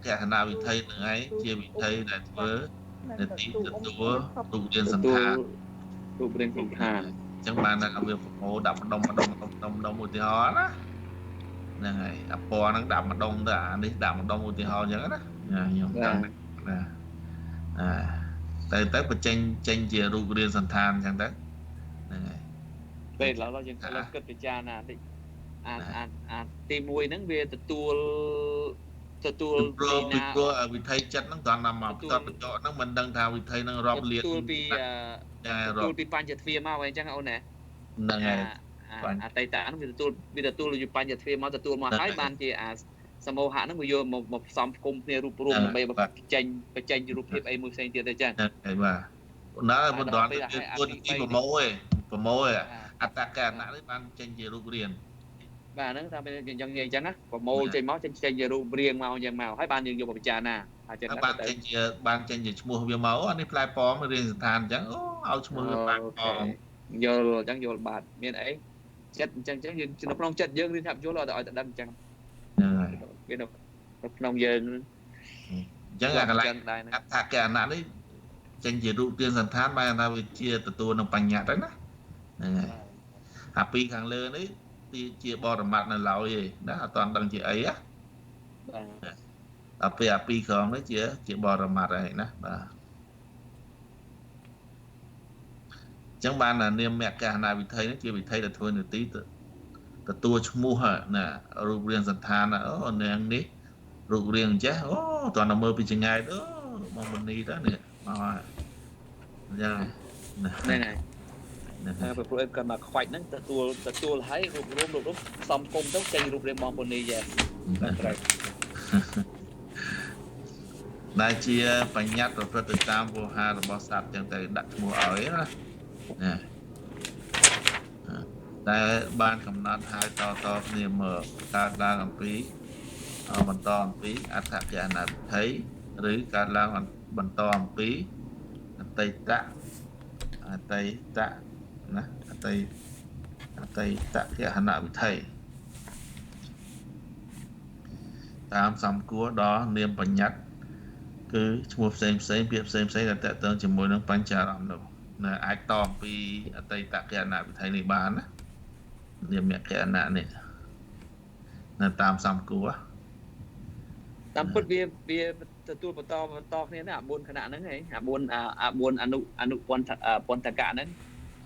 កហណៈវិធីហ្នឹងឯងជាវិធីដែលធ្វើនាទីទទួលរូបរាងសន្តាន រូបរាងសន្តាន អញ្ចឹងបានថាវាប្រមូលដាក់ម្ដុំឧទាហរណ៍ណាហ្នឹងហើយអាពណ៌ហ្នឹងដាក់ម្ដុំទៅអានេះដាក់ម្ដុំឧទាហរណ៍អញ្ចឹងណាខ្ញុំដឹងណាទៅបញ្ចេញជារូបរាងសន្តានអញ្ចឹងទៅហ្នឹងហើយ ពេលឥឡូវយើងគិតពិចារណាតិចអាទី1ហ្នឹងវាទទួលពីព្រោះវិធីចិត្តហ្នឹងគ្រាន់តែមកផ្ទាត់បញ្ចក់ហ្នឹងមិនដឹងថាវិធីហ្នឹងរាប់លានទទួលពីបញ្ញទ្វាមកអញ្ចឹងអូនណា ហ្នឹងហើយ អតីតហ្នឹងវាទទួលពីបញ្ញទ្វាមកទទួលមកហើយបានជាអាសមោហៈហ្នឹងវាយកមកផ្សំផ្គុំគ្នារូបរួមដើម្បីបញ្ចេញរូបភាពអីមួយផ្សេងទៀតទៅចឹង ហ្នឹងហើយបាទណាមិនដល់ទៅគួរទីប្រមូលឯងអត្តកហណៈនេះបានចេញជារូបរាង បាទហ្នឹងថាវាយ៉ាងនិយាយអញ្ចឹងណាប្រមូលចេញមកចេញជារូបរាងមកយ៉ាងមកហើយបានយើងយកមកពិចារណាហើយចឹងបានចេញជាឈ្មោះវាមកអានេះផ្លែប៉ោមរៀងស្ថានអញ្ចឹងអូឲ្យឈ្មោះវាផ្លែប៉ោមយល់អញ្ចឹងយល់បាទមានអីចិត្តអញ្ចឹងយើងនៅក្នុងចិត្តយើងរៀនថាយល់ឲ្យតែដឹងអញ្ចឹងហ្នឹងហើយវានៅក្នុងយើង អញ្ចឹងអាកន្លែងអត្តកហណៈនេះចេញជារូបរាងសន្តានបានថាវាជាទទួលនឹងបញ្ញត្តិហ្នឹងណាហ្នឹងហើយអាពីខាងលើនេះជាបរមត្តនៅឡើយឯណាអត់តាន់ដឹងជាអីណាបាទអាពីក្រោមនេះជាបរមត្តឯណាបាទអញ្ចឹងបាននាមកហណៈវិធីនេះជាវិធីដែលធ្វើនាទីទទួលឈ្មោះណារូបរាងសន្តានអូនាងនេះរូបរាងអញ្ចេះអូតើមើលពីចង្អែតអូមកមនីតើនេះមកអញ្ចឹងហ្នឹងហើយព្រោះគាត់មកខ្វាច់ហ្នឹងទទួលឲ្យរូបរួមសំគុំទៅចេញរូបរាងបងពនីយ៉ាងត្រូវដែលជាបញ្ញត្តិប្រព្រឹត្តទៅតាមវោហាររបស់សត្វចឹងទៅដាក់ឈ្មោះឲ្យណាតែបានកំណត់ហើយតគ្នាមកកើតឡើងអំពីបន្តអំពីអត្តកហណៈវិធីឬកើតឡើងបន្តអំពីអតីតណាអតីតកហណៈវិធីតាមសំគួរដល់នាមបញ្ញត្តិគឺឈ្មោះផ្សេងពាក្យផ្សេងដែលតេតងជាមួយនឹងបញ្ចារម្មណ៍នោះណាអាចតអំពីអតីតកហណៈវិធីនេះបានណានាមកហណៈនេះនៅតាមសំគួរតាមពិតវាទទួលបន្តគ្នាណា4ខណៈហ្នឹងហី4អនុពន្ធកៈហ្នឹង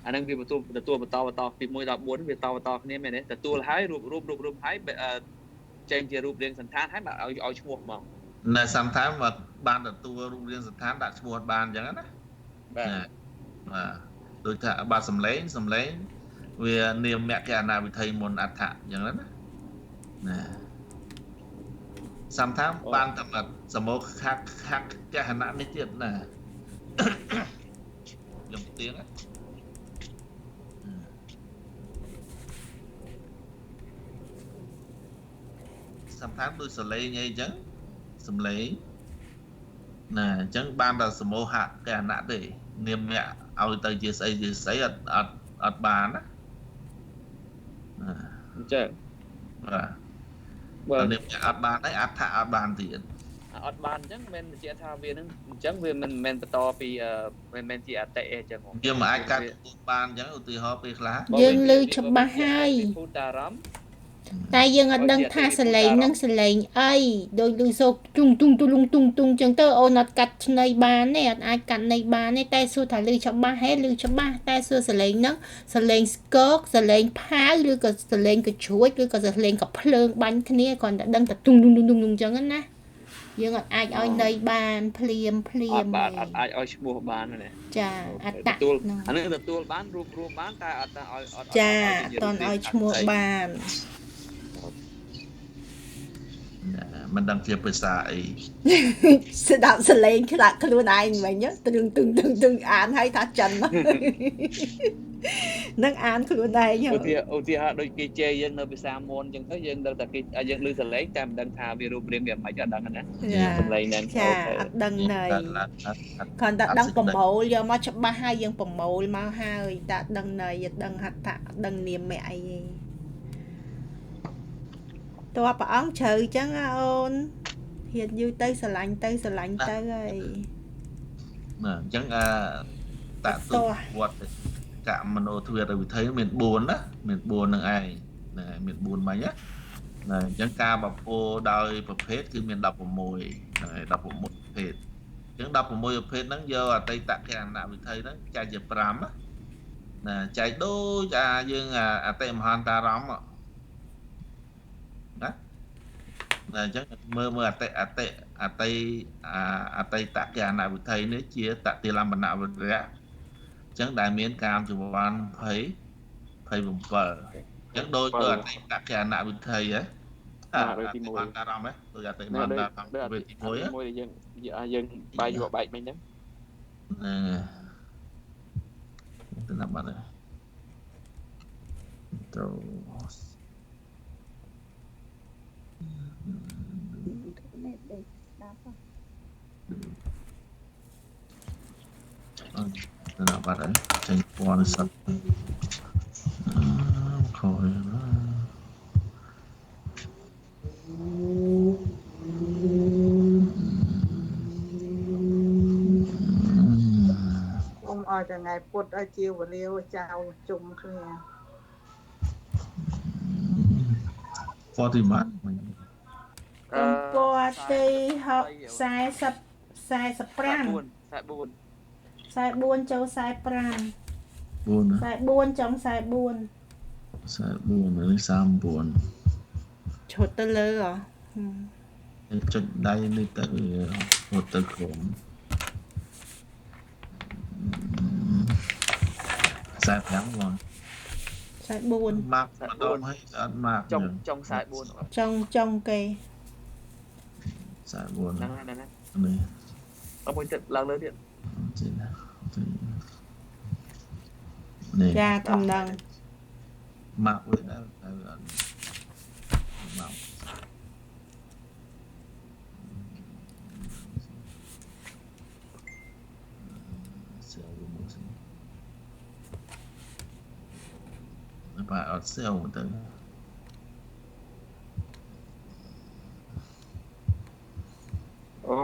អាហ្នឹងវាទទួលបន្តពី1ដល់4វាតគ្នាមែនទេទទួលហើយរូបហើយចេញជារូបរាងសន្តានហើយមកឲ្យឈ្មោះមកនៅសន្តានមកបានទទួលរូបរាងសន្តានដាក់ឈ្មោះបានអញ្ចឹងណាបាទដូចថាបាទសំឡេងវានាមកហណៈវិធីមុនអដ្ឋអញ្ចឹងណាសំថាបានតែសមោខកហណៈនេះទៀតណាខ្ញុំទៀងសំថាដូចសលេងអីចឹងសំឡេងណាអញ្ចឹងបានតែសមោហកហណៈទេនាមឲ្យទៅជាស្អីអត់បានណាអញ្ចឹងបាទនាមអត់បានហើយអដ្ឋអត់បានទៀតអត់បានអញ្ចឹងមិនជាថាវានឹងអញ្ចឹងវាមិនមែនបន្តពីមិនមែនជាអតិអញ្ចឹងយើងមិនអាចកាត់បានអញ្ចឹងឧទាហរណ៍ពេលខ្លះយើងលើច្បាស់ហើយភូតារម្មណ៍ តែយើងអត់ដឹងថាសលេងនឹងសលេងអីដូចលឺសូទុងទុងទុលុងទុងទុងចឹងទៅអូនអត់កាត់ឆ្នៃបានទេអត់អាចកាត់នៃបានទេតែសួរថាលឺច្បាស់ហេលឺច្បាស់តែសួរសលេងនឹងសលេងស្គកសលេងផាវឬក៏សលេងកជ្រួចឬក៏សលេងកភ្លើងបាញ់គ្នាគ្រាន់តែដឹងតែទុងទុងទុងទុងចឹងណាយើងអត់អាចឲ្យនៃបានភ្លាមបាទអត់អាចឲ្យឈ្មោះបានទេចាអត្តទទួលអានេះទទួលបានរួមបានតែអត់ឲ្យចាតន់ឲ្យឈ្មោះបានមិនដឹងជាភាសាអីស្ដាប់សលេងខ្លាក់ខ្លួនឯងវិញទឹងអានឲ្យថាចិននឹងអានខ្លួនឯងឧទាហរណ៍ដូចគេជេរយើងនៅភាសាមនអញ្ចឹងទៅយើងដឹងតែគេយើងឮសលេងតែមិនដឹងថាវារូបរាងវាមិនអត់ដឹងណាសលេងហ្នឹងចាអត់ដឹងណៃគ្រាន់តែដឹងប្រមូលយកមកច្បាស់ហើយយើងប្រមូលមកហើយតែដឹងណៃដឹងហត្ថៈដឹងនាមអីតើព្រះអង្គជ្រៅចឹងអូនហ៊ានយូរទៅស្រឡាញ់ទៅហើយណាអញ្ចឹងតាក់ទវត្តកមនោទ្វារវិធ័យមាន4ណាមាន4នឹងឯងហ្នឹងហើយមាន4មិញណាអញ្ចឹងការបពោដោយប្រភេទគឺមាន16ហ្នឹងហើយ16ប្រភេទអញ្ចឹង16ប្រភេទហ្នឹងយកអតីតកណនវិធ័យហ្នឹងចែកជា5ណាចែកដូចយើងអតិមហានតារម្មណ៍ណាអញ្ចឹងមើលអតីតកណនវិធ័យនេះជាតតិលំបនវិរៈអញ្ចឹងដែលមានកាមចវ័ន27អញ្ចឹងដូចអតីតកណនវិធ័យហ៎ទី1តារម្មណ៍ហ៎ដូចអតីតមហានតារម្មណ៍វេទី1យើងបាយយកបែកមិញហ្នឹងទៅណាបាត់ហើយទៅណាបាត់ហើយចេញពណ៌សត្វខោណាឲ្យថ្ងៃពុទ្ធឲ្យជាវលាវចៅជុំគ្នា40ម៉ាត់ពណ៌ទី44ចូល45 44ចុង44នេះ39ឈុតទៅលើចុចដៃនេះទៅហត់ទៅក្រុម45បង44ម៉ាក់ម្ដងហើយអត់ម៉ាក់ចុង44ចុងគេ44ហ្នឹងនេះអត់មួយទៀតឡើងលើទៀតនេះចាធំដល់ម៉ាក់វិញដែរតែអត់ម៉ាក់បាទអត់សេវទៅអូ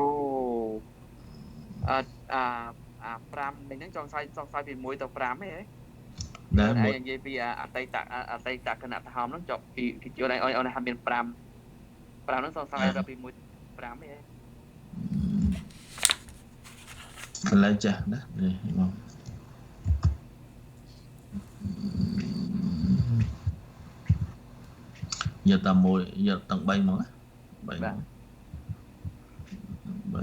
5មិញហ្នឹងចង់ខ្សែពី1ទៅ5ហ៎ដែលឯងនិយាយពីអតីតគណៈថោមហ្នឹងចុះពីគេជួយឲ្យថាមាន5ហ្នឹងសង្ស័យដល់ពី1 5ហ៎កន្លែងចាស់ណានេះមកយកតែមួយយកទាំង3មក3មក3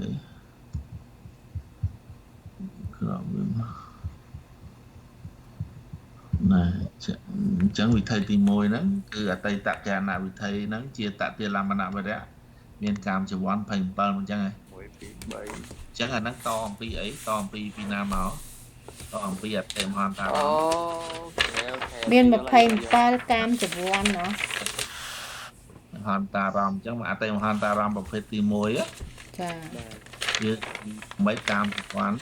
ក្រោមវិញណាអញ្ចឹងវិថីទី1ហ្នឹងគឺអតីតកណវិថីហ្នឹងជាតតិលំបនវិរៈមានកាមចវ័ន27អញ្ចឹងហ៎1 2 3អញ្ចឹងអាហ្នឹងតអំពីអីតអំពីណាមកតអំពីអតិមហានតារម្មណ៍មាន27កាមចវ័នណាមហានតារម្មណ៍អញ្ចឹងអតិមហានតារម្មណ៍ប្រភេទទី1ចាវាមិនកាមចវ័ន10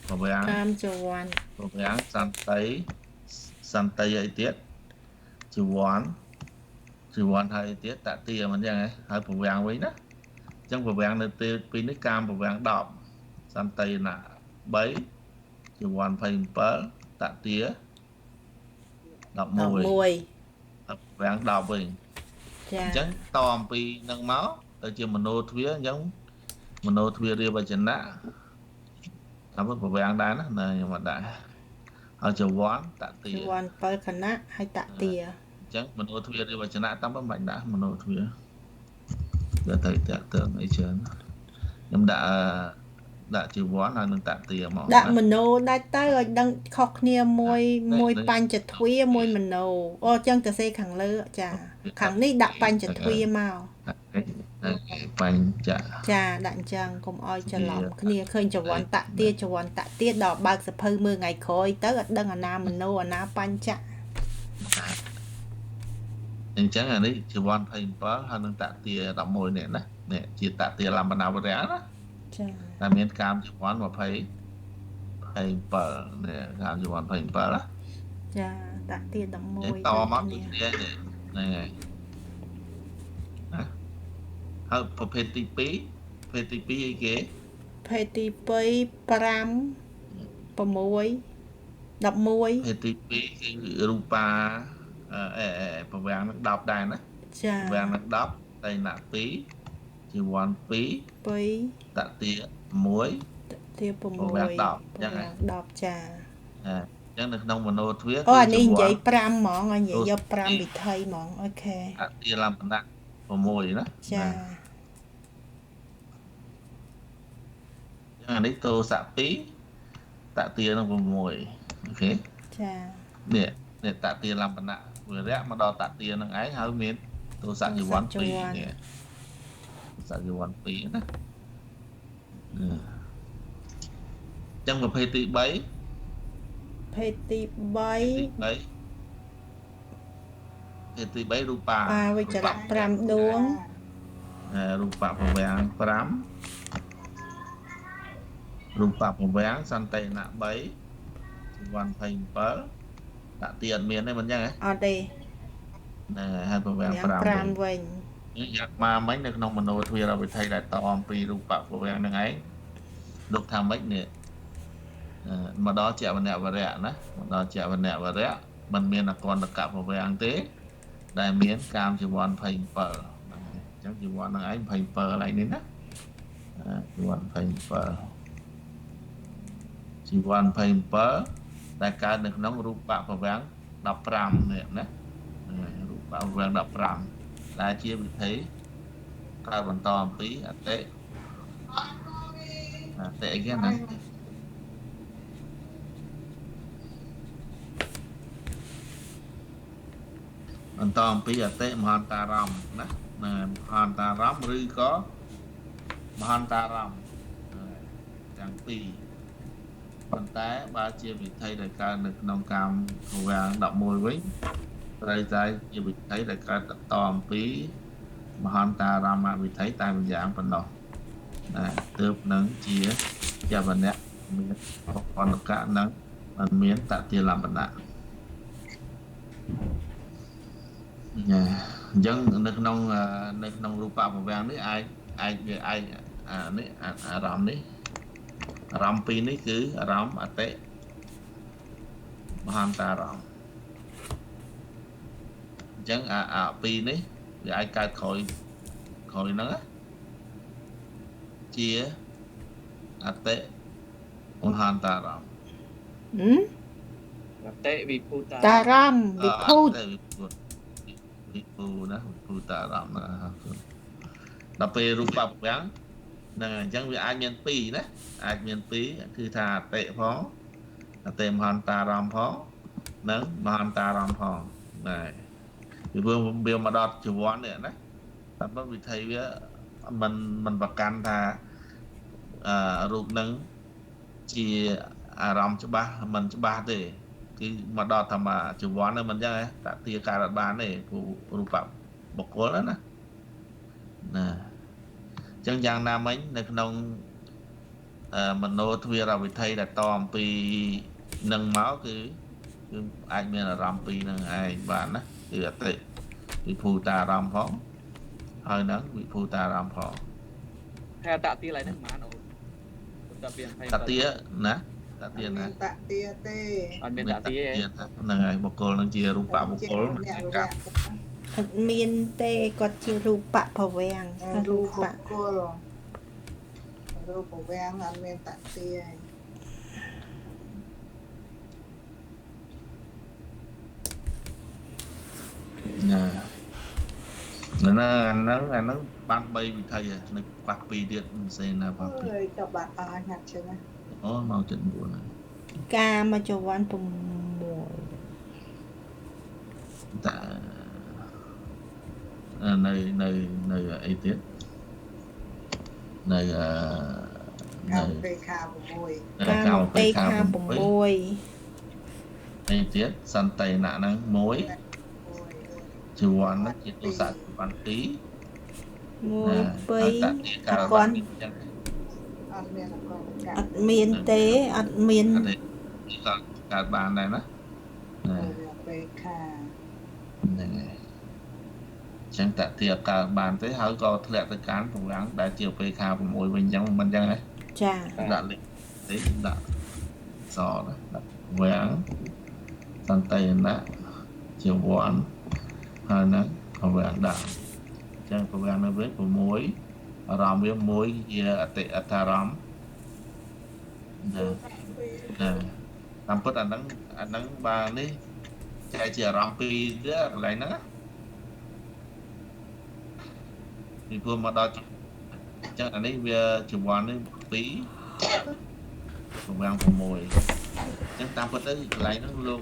ប្រវាំងកាមចវ័នប្រវាំងសន្តិអីទៀតចវ័នហើយទៀតតតិមិនអញ្ចឹងហើយប្រវាំងវិញណាអញ្ចឹងប្រវាំងនៅទី2នេះកាមប្រវាំង10សន្តិណា3ចវ័ន27តតិ11 វាំង10វិញ ចា អញ្ចឹងតអំពីនឹងមកទៅជាមโนទ្វាអញ្ចឹងមโนទ្វារាវចនៈតាមប្រវាំងដែរណាខ្ញុំអត់ដែរហើយចវ័នតតិ ចវ័ន7ខណៈហើយតទា អញ្ចឹងមโนទ្វារាវចនៈតាមមិនបាច់ដាក់មโนទ្វាទៅតាក់ទងអីច្រើនខ្ញុំដាក់ជីវ័នហើយនឹងតទាមក ដាក់មโนដាច់ទៅឲ្យដឹងខុសគ្នាមួយបញ្ចទ្វាមួយមโนអូចឹងទៅសេខាងលើចាខាងនេះដាក់បញ្ចទ្វាមក បញ្ច ចាដាក់អញ្ចឹងកុំឲ្យច្រឡំគ្នាឃើញចវ័នតទាចវ័នតទាដល់បើកសភៅមើលថ្ងៃក្រោយទៅអត់ដឹងអាណាមโนអាណាបញ្ច អញ្ចឹងអានេះជីវ័ន27ហើយនឹងតទា11នេះណានេះជាតទាលំបណ្ណាវរៈណា ចា តែមានកាមជីវ័ន27នេះកាមជីវ័ន27ណា ចាតទា11 តមកដូចគ្នានេះហ្នឹងហើយណាហើយប្រភេទទី2ប្រភេទទី2អីគេ ភេទទី2 5 6 11 ប្រភេទទី2គឺរូបាប្រវាំងនឹង10ដែរណា ចា ប្រវាំងនឹង10តែណា2ជីវ័ន2 2 តទា1 ទា6 ប្រវាំង10អញ្ចឹងហ៎ 10ចា អញ្ចឹងនៅក្នុងមโนទ្វា អូអានេះនិយាយ5ហ្មងនិយាយយក5វិថីហ្មងអូខេ តទាលំបណ្ណា6ណា ចា អានេះតោសៈ2តទានឹង6អូខេ ចា នេះតទាលំបណ្ណាវរៈមកដល់តទានឹងឯងហើយមានតោសៈជីវ័ន2នេះសជីវ័ន2ណាចឹងប្រភេទទី3 ភេទទី3 ភេទទី3រូបា បាវិចរៈ5ដួង រូបប្រវាំង5រូបប្រវាំងសន្តិណៈ3ជីវ័ន27តទាអត់មានទេមិនចឹងហ៎ អត់ទេ ហ្នឹងហើយប្រវាំង 5វិញ យ៉ាងមកមិញនៅក្នុងមโนទ្វារវិថីដែលតអំពីរូបប្រវាំងហ្នឹងឯងលោកថាម៉េចនេះមកដល់ជាវណ្ណវរៈណាមកដល់ជាវណ្ណវរៈมันមានអកន្តកប្រវាំងទេដែលមានកាមជីវ័ន27អញ្ចឹងជីវ័នហ្នឹងឯង27កន្លែងនេះណាជីវ័ន27ជីវ័ន27ដែលកើតនៅក្នុងរូបប្រវាំង15នេះណារូបប្រវាំង15ដែលជាវិធីកើតបន្តអំពីអតិអីគេណាបន្តអំពីអតិមហន្តារម្មណ៍ណាមហន្តារម្មណ៍ឬក៏មហន្តារម្មណ៍ទាំងពីរប៉ុន្តែបើជាវិធីដែលកើតនៅក្នុងកាមប្រវាំង11វិញត្រូវតែជាវិធីដែលកើតតអំពីមហន្តារម្មណ៍វិធីតែម្យ៉ាងប៉ុណ្ណោះណាទើបនឹងជាចវនៈមានអនកៈនឹងមិនមានតតិលំបណ្ណៈអញ្ចឹងនៅក្នុងរូបប្រវាំងនេះអាចវាអាចនេះអារម្មណ៍នេះអារម្មណ៍ពីរនេះគឺអារម្មណ៍អតិមហន្តារម្មណ៍អញ្ចឹងអាពីរនេះវាអាចកើតក្រោយហ្នឹងជាអតិមហន្តារម្មណ៍ អតិវិភូតា តារម្មណ៍វិភូត វិភូណាវិភូតារម្មណ៍ណាដល់ពេលរូបប្រវាំងហ្នឹងអញ្ចឹងវាអាចមាន2ណាអាចមាន2គឺថាអតិផងអតិមហន្តារម្មណ៍ផងនិងមហន្តារម្មណ៍ផងដែរវាមកដល់ជីវ័ននេះណាតែបើវិធីវាមិនប្រកាន់ថារូបនឹងជាអារម្មណ៍ច្បាស់មិនច្បាស់ទេគឺមកដល់ថាមកជីវ័នហ្នឹងមិនអញ្ចឹងតទាការអត់បានទេព្រោះរូបបុគ្គលណាអញ្ចឹងយ៉ាងណាមិញនៅក្នុងមโนទ្វារវិធីដែលតអំពីនឹងមកគឺអាចមានអារម្មណ៍ពីរនឹងឯងបានណាគឺអតិវិភូតាអារម្មណ៍ផងហើយនឹងវិភូតាអារម្មណ៍ផង ហើយតទាឡើយហ្នឹងប៉ុន្មានអូនតទា តទាណា តាទៀតណា តាទៀទេ អត់មានតាទីទេ ហ្នឹងហើយបុគ្គលនឹងជារូបបុគ្គលមិនជាកម្ម អត់មានទេគាត់ជារូបភវាំង រូ រូ ប ប គោលរូបវាំងអត់មានតាទៀ ណាហ្នឹងបាន3វិធីនៅប៉ះ2ទៀតមិនសេណាប៉ះ អើយតបាក់អាចណាស់ចឹងណា 2អូមកចិត្ត9ហើយ កាមចវ័ន6 តានៅអីទៀតនៅ កាលពេលខា6 កាមពេខា 6 អីទៀតសន្តិណៈហ្នឹង1ជីវ័នហ្នឹងជាទស្សនវិបន្ទី 1 2 កាល គាត់ ចឹង អត់មានអត់កា អត់មានទេអត់មាន កើតបានដែរណា ពេលខា ហ្នឹងហើយចឹងតតិកើតបានទេហើយក៏ធ្លាក់ទៅកាន់ប្រវាំងដែលជាពេលខា6វិញចឹងមិនចឹងហ៎ ចា ដាក់លេខទេដាក់សណាដាក់វាំងសន្តិណៈជីវ័នហើយហ្នឹងក៏វាំងដាក់ចឹងប្រវាំងនៅវិញ6អារម្មណ៍វា1ជាអតិអដ្ឋារម្មណ៍ណាតាមពិតអាហ្នឹងបាទនេះចែកជាអារម្មណ៍2ទៀតកន្លែងហ្នឹងពីព្រោះមកដល់ចឹងអានេះវាជីវ័ននេះ2ប្រវាំង6ចឹងតាមពិតទៅកន្លែងហ្នឹងលោក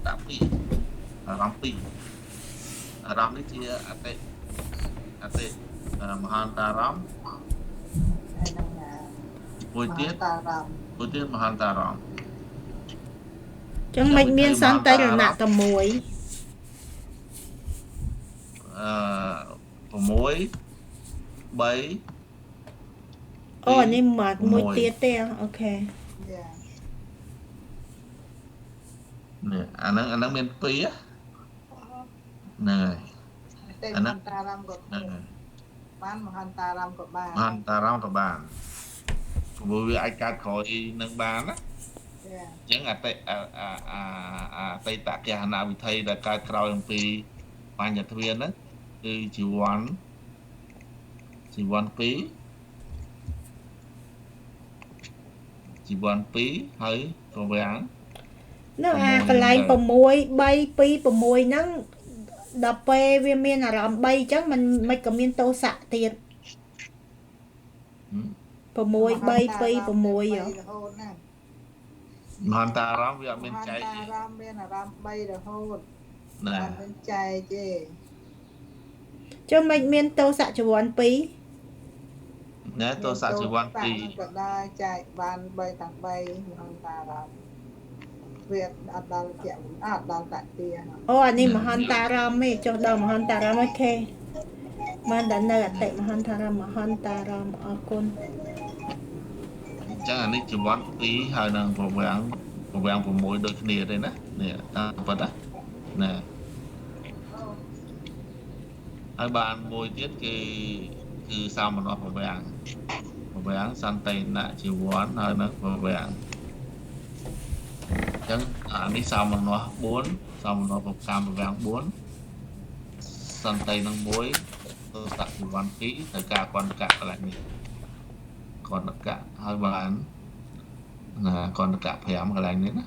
ដាក់2អារម្មណ៍2អារម្មណ៍នេះជាអតិមហានតារម្មណ៍ ហ្នឹងណា មួយទៀតមហានតារម្មណ៍ ចឹងមិនមានសន្តិរណៈតែមួយ 6 3 អូនេះមកមួយទៀតទេអូខេ យ៉ា នេះអាហ្នឹងមាន2ហ្នឹងហើយ តែមហន្តារាមក៏ ហ្នឹងហើយ បានមហន្តារាមក៏បាន មហានតារម្មណ៍ក៏បានព្រោះវាអាចកើតក្រោយនឹងបានណា យ៉ា អញ្ចឹងអតីតកហនវិធីដែលកើតក្រោយអំពីបញ្ញទ្វាហ្នឹងគឺជីវ័ន2ជីវ័ន2ហើយប្រវាំង នោះអាកន្លែង6 3 2 6ហ្នឹងដល់ពេលវាមានអារម្មណ៍3អញ្ចឹងមិនក៏មានទោសៈទៀត 6 3 2 6 រហូតណា មហានតារម្មណ៍វាអត់មានចែក មហន្តារាមមានអារម្មណ៍3រហូត ណា អត់មានចែកទេ ចឹងមិនមានទោសៈចវ័ន2 ណែទោសៈជីវ័ន ក៏ដែរចែកបាន3ទាំង3មហន្តារាមវាអត់ដល់ជាអត់ដល់តទា អូអានេះមហន្តារាមទេចុះដល់មហន្តារាមអូខេបានដល់នៅអតិមហន្តារាមអរគុណ អញ្ចឹងអានេះជីវ័ន2ហើយនឹងប្រវាំង6ដូចគ្នាទេណានេះតាមពិតណាហើយបានមួយទៀតគឺសាមណោះប្រវាំងសន្តិណៈជីវ័នហើយនឹងប្រវាំងអញ្ចឹងអានេះសាមណោះ4សាមណោះប្រកម្មប្រវាំង4សន្តិនឹង1ទោសៈជីវ័ន2ទៅការកណ្ដកៈកន្លែងនេះកណ្ដកៈហើយបានណាកណ្ដកៈ5កន្លែងនេះណា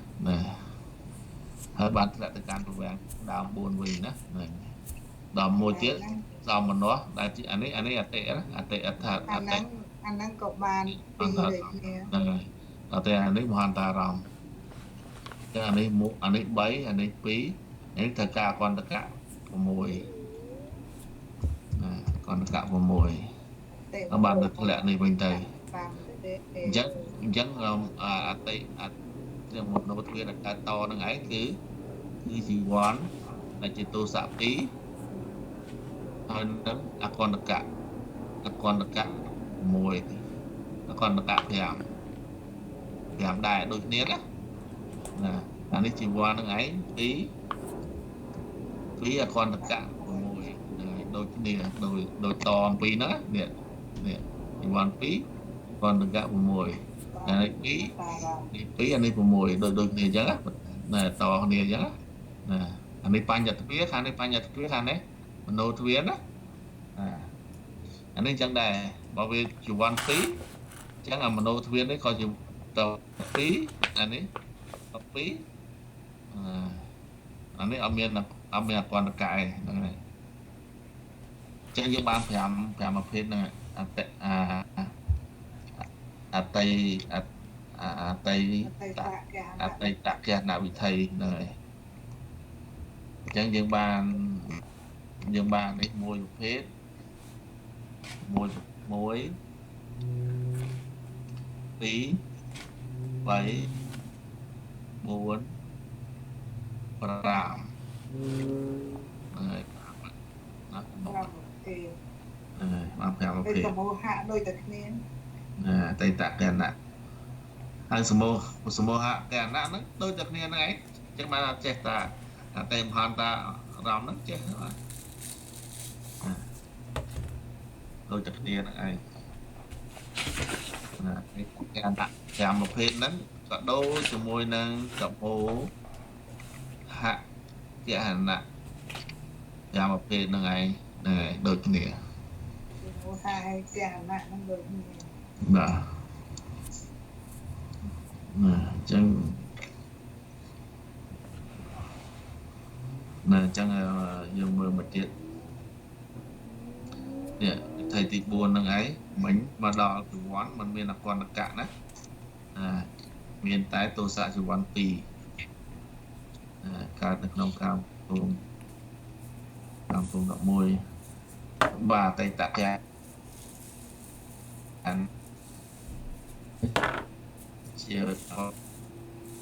ហើយបានធ្លាក់ទៅការប្រវាំងដើម4វិញណាដល់មួយទៀតសាមណោះដែលអានេះអតិអដ្ឋាអាហ្នឹងក៏បានពីរដូចគ្នា ហ្នឹងហើយដល់តែអានេះមហានតារម្មណ៍ចឹងអានេះ3អានេះ2នេះត្រូវការកណ្ដកៈ6ណាកណ្ដកៈ6ហើយបានទៅធ្លាក់នេះវិញទៅអញ្ចឹងអតិជាមុននៅទ្វារកើតតនឹងឯងគឺជីវ័នដែលជាទោសៈ2ហើយនឹងអកណ្ដកៈ1អកណ្ដកៈ5ដែរដូចគ្នាណាអានេះជីវ័ននឹងឯង2អកណ្ដកៈ6ដូចគ្នាដូចតអំពីហ្នឹងនេះជីវ័ន2អកណ្ដកៈ6 này phí anh ấy của mùi đôiគ្នាចឹងណាតគ្នាចឹងណាអានេះបញ្ញត្តិវាខាងនេះបញ្ញត្តិវាខាងនេះមโนទ្វាណាអានេះចឹងដែរបើវាជាវ៉ាន់ពីរចឹងអាមโนទ្វានេះក៏ជាតពីរអានេះពីរអានេះអត់មានអកណ្ដកែហ្នឹងហើយចឹងយើងបាន5ប្រភេទហ្នឹងអតីតកណវិធីហ្នឹងហើយអញ្ចឹងយើងបាននេះមួយប្រភេទ1 2 3 4 5ហើយណាបាន5ប្រភេទសមូហៈដូចតែគ្នាអតីតកណហើយសមូហៈកណហ្នឹងដូចតែគ្នាហ្នឹងឯងចឹងបានចេះតាតែមហន្តតារំហ្នឹងចេះដូចតែគ្នាហ្នឹងឯងណាកណ5ប្រភេទហ្នឹងក៏ដូចជាមួយនឹងសមូហៈកណ5ប្រភេទហ្នឹងឯងដូចគ្នាសមូហៈហើយកណហ្នឹងដូចគ្នាបាទអញ្ចឹងយើងមើលមកទៀតនេះវិធីទី4ហ្នឹងឯងមិញមកដល់ជីវ័នมันមានអកណ្ដកៈណាមានតែទោសៈជីវ័ន2កើតនៅក្នុងកាមភូមិ11បាទអតីតកៈជា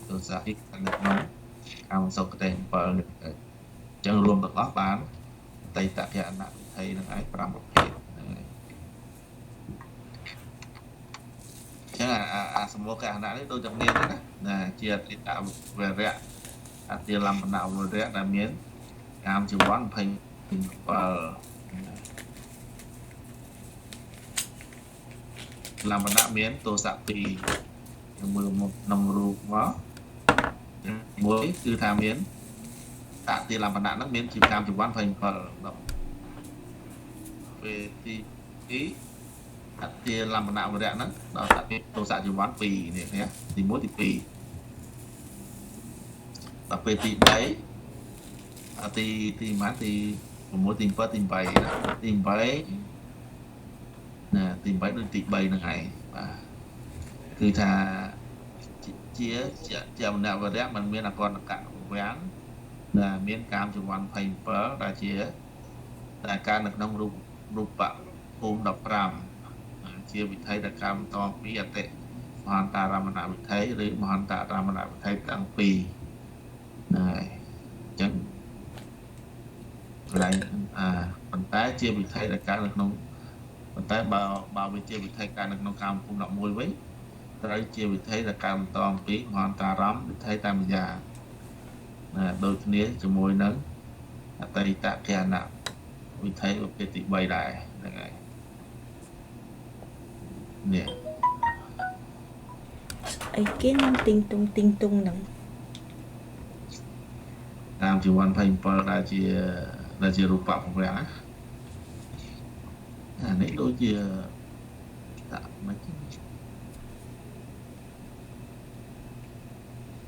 ទោសៈទីនៅក្នុងកាមសុគតិ7នេះចឹងរួមទាំងអស់បានអតីតកណវិធីនឹងឯង5ប្រភេទចឹងអាសមូហកណនេះដូចតែគ្នាណាជាអតីតវរៈអតិលំបនវរៈដែលមានកាមជីវ័ន27លំបនៈមានទោសៈ2មើលមកក្នុងរូបមកមួយគឺថាមានអតិលំបនៈហ្នឹងមានជីវកម្មជីវ័ន27ដល់ពេលទី2អតិលំបនៈវរៈហ្នឹងដល់តែទោសៈជីវ័ន2នេះទី1ទី2ដល់ពេលទី3ទីម៉ាទី6ទី7ទី8ទី8ណាទី8ដូចទី3ហ្នឹងឯងបាទគឺថាជាមនវរៈมันមានអកណ្ដកៈវាំងដែលមានកាមជីវ័ន27ដែលជាតែការនៅក្នុងរូបភូមិ15ជាវិធីដែលកម្មតពីអតិមហន្តរមណវិធីឬមហន្តរមណវិធីទាំងពីរហើយអញ្ចឹងកន្លែងប៉ុន្តែជាវិធីដែលការនៅក្នុងប៉ុន្តែបើវាជាវិធីការនៅក្នុងកម្មភូមិ11វិញត្រូវជាវិធីដែលកម្មតអំពីមហន្តរមវិធីតែម្យ៉ាងដូចគ្នាជាមួយនឹងអតីតកណវិធីប្រភេទទី3ដែរហ្នឹងហើយនេះអីគេនឹងទីងតុងហ្នឹងតាមជីវ័ន27ដែលជារូបៈប្រវាំងអានេះដូចជាដាក់មិន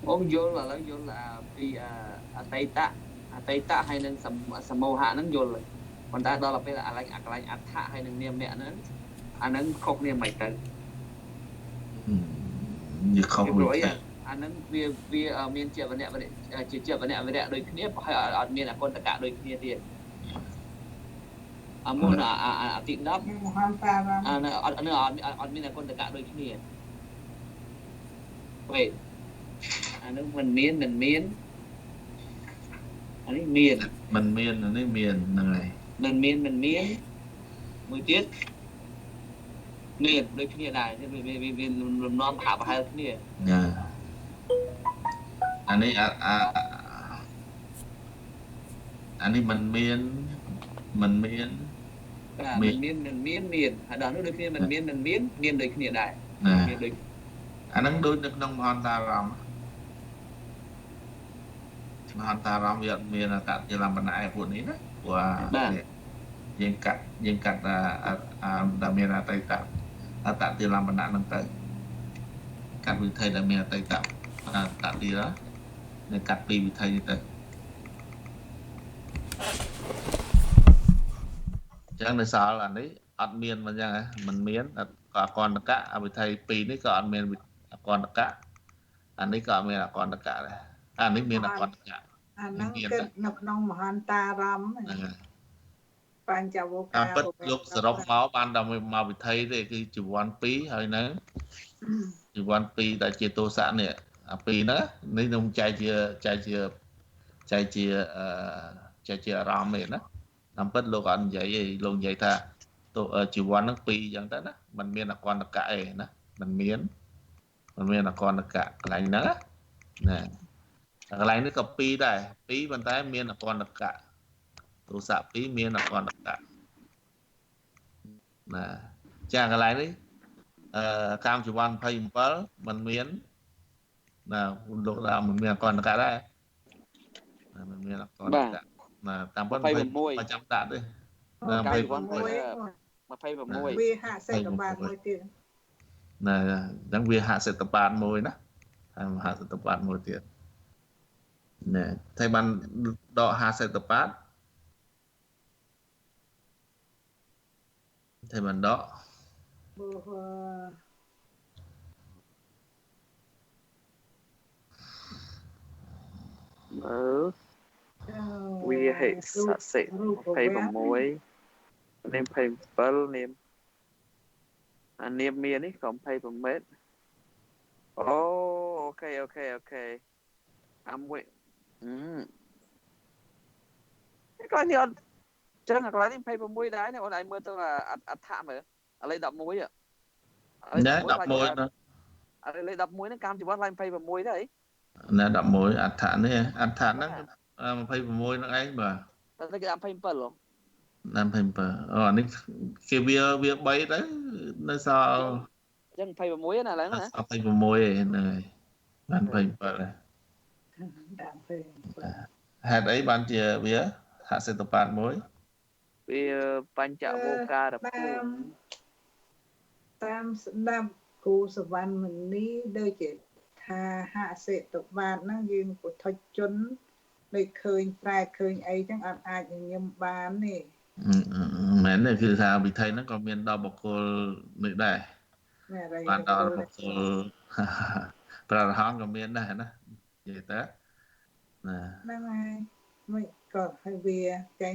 អូយល់ឥឡូវយល់ពីអតីតហើយនឹងសមូហៈហ្នឹងយល់ប៉ុន្តែដល់ពេលកន្លែងអដ្ឋៈហើយនឹងនាមៈហ្នឹងអាហ្នឹងខុសគ្នាមិនទៅនិយាយខុសមួយអាហ្នឹងវាមានជាវនៈជាជាវនៈវរៈដូចគ្នាហើយអត់មានអកណ្ដកៈដូចគ្នាទៀតមុនអាទី10មហន្តរមអត់មានអកណ្ដកៈដូចគ្នាវេអានោះមិនមានអានេះមានមិនមានអានេះមានហ្នឹងហើយមិនមានមួយទៀតមានដូចគ្នាដែរវាលំនាំហាក់ប្រហែលគ្នាអានេះមិនមានហើយដល់នោះដូចគ្នាមិនមានដូចគ្នាដែរមានដូច អាហ្នឹងដូចនៅក្នុងមហន្តអារម្មណ៍វាអត់មានអតតិលំបណៈឯពួកនេះណាព្រោះយើងកាត់ដែលមានអតីតអតតិលំបណៈហ្នឹងទៅកាត់វិធីដែលមានអតីតអតតិលនៅកាត់ពីវិធីនេះទៅចឹងនៅសល់អានេះអត់មានមិនចឹងហ៎មិនមានក៏អកន្តកៈអវិធី2នេះក៏អត់មានអកន្តកៈអានេះក៏អត់មានអកន្តកៈដែរអានេះមានអកន្តកៈអាហ្នឹងគិតនៅក្នុងមហន្តារម្មណ៍បញ្ចវោកាពិតលោកសរុបមកបានដល់មកវិធីទេគឺជីវ័ន2ហើយនៅជីវ័ន2ដែលជាទោសៈនេះអា2ហ្នឹងនេះខ្ញុំចែកជាអារម្មណ៍ទេណាតាមពិតលោកអត់និយាយទេលោកនិយាយថាជីវ័នហ្នឹង2អញ្ចឹងទៅណាมันមានអកន្តកៈឯណាมันមានអកន្តកៈកន្លែងហ្នឹងណាកន្លែងនេះក៏2ដែរ2ប៉ុន្តែមានអកន្តកៈទោសៈ2មានអកន្តកៈណាចាកន្លែងនេះកាមជីវ័ន27มันមានណាលោកថាมันមានអកន្តកៈដែរมันមានអកន្តកៈណាតាមពិត26ចាំដាក់ទេណា26វាហាក់សេតបានមួយទៀតណាអញ្ចឹងវាហាក់សេតបានមួយណាហើយហាក់សេតបានមួយទៀតណែតែបានដក50សេតបានតែបានដកវាហេសសិ26នាម27នាមអានាមមាននេះក៏28ម៉ែត្រអូអូខេអាមួយក៏នេះអត់ចឹងកន្លែងនេះ26ដែរអូនឯងមើលទៅអដ្ឋមើលឥឡូវ11ណែ11ណាឥឡូវលេខ11ហ្នឹងកម្មជីវ័នឡើង26ដែរណែ11អដ្ឋនេះអដ្ឋហ្នឹង26ហ្នឹងឯងបាទតែគេ27ហ៎27អូនេះគេវា3ទៅនៅសល់ចឹង26ណាឡើងណា26ហ្នឹងហើយបាន27ដែរហេតុអីបានជាវាហាក់សេតបានមួយវាបញ្ចវោការភូមិតាមស្ដាប់គូសវណ្ណមនីដូចជាថាហាក់សេតបានហ្នឹងយើងពុទ្ធជនដូចឃើញប្រែឃើញអីចឹងអត់អាចញញឹមបានទេមែនទេគឺថាវិធីហ្នឹងក៏មានដល់បុគ្គលនេះដែរបានដល់បុគ្គលប្ររហនក៏មានដែរណានិយាយទៅណាហ្នឹងហើយមិនក៏ឲ្យវាចេញ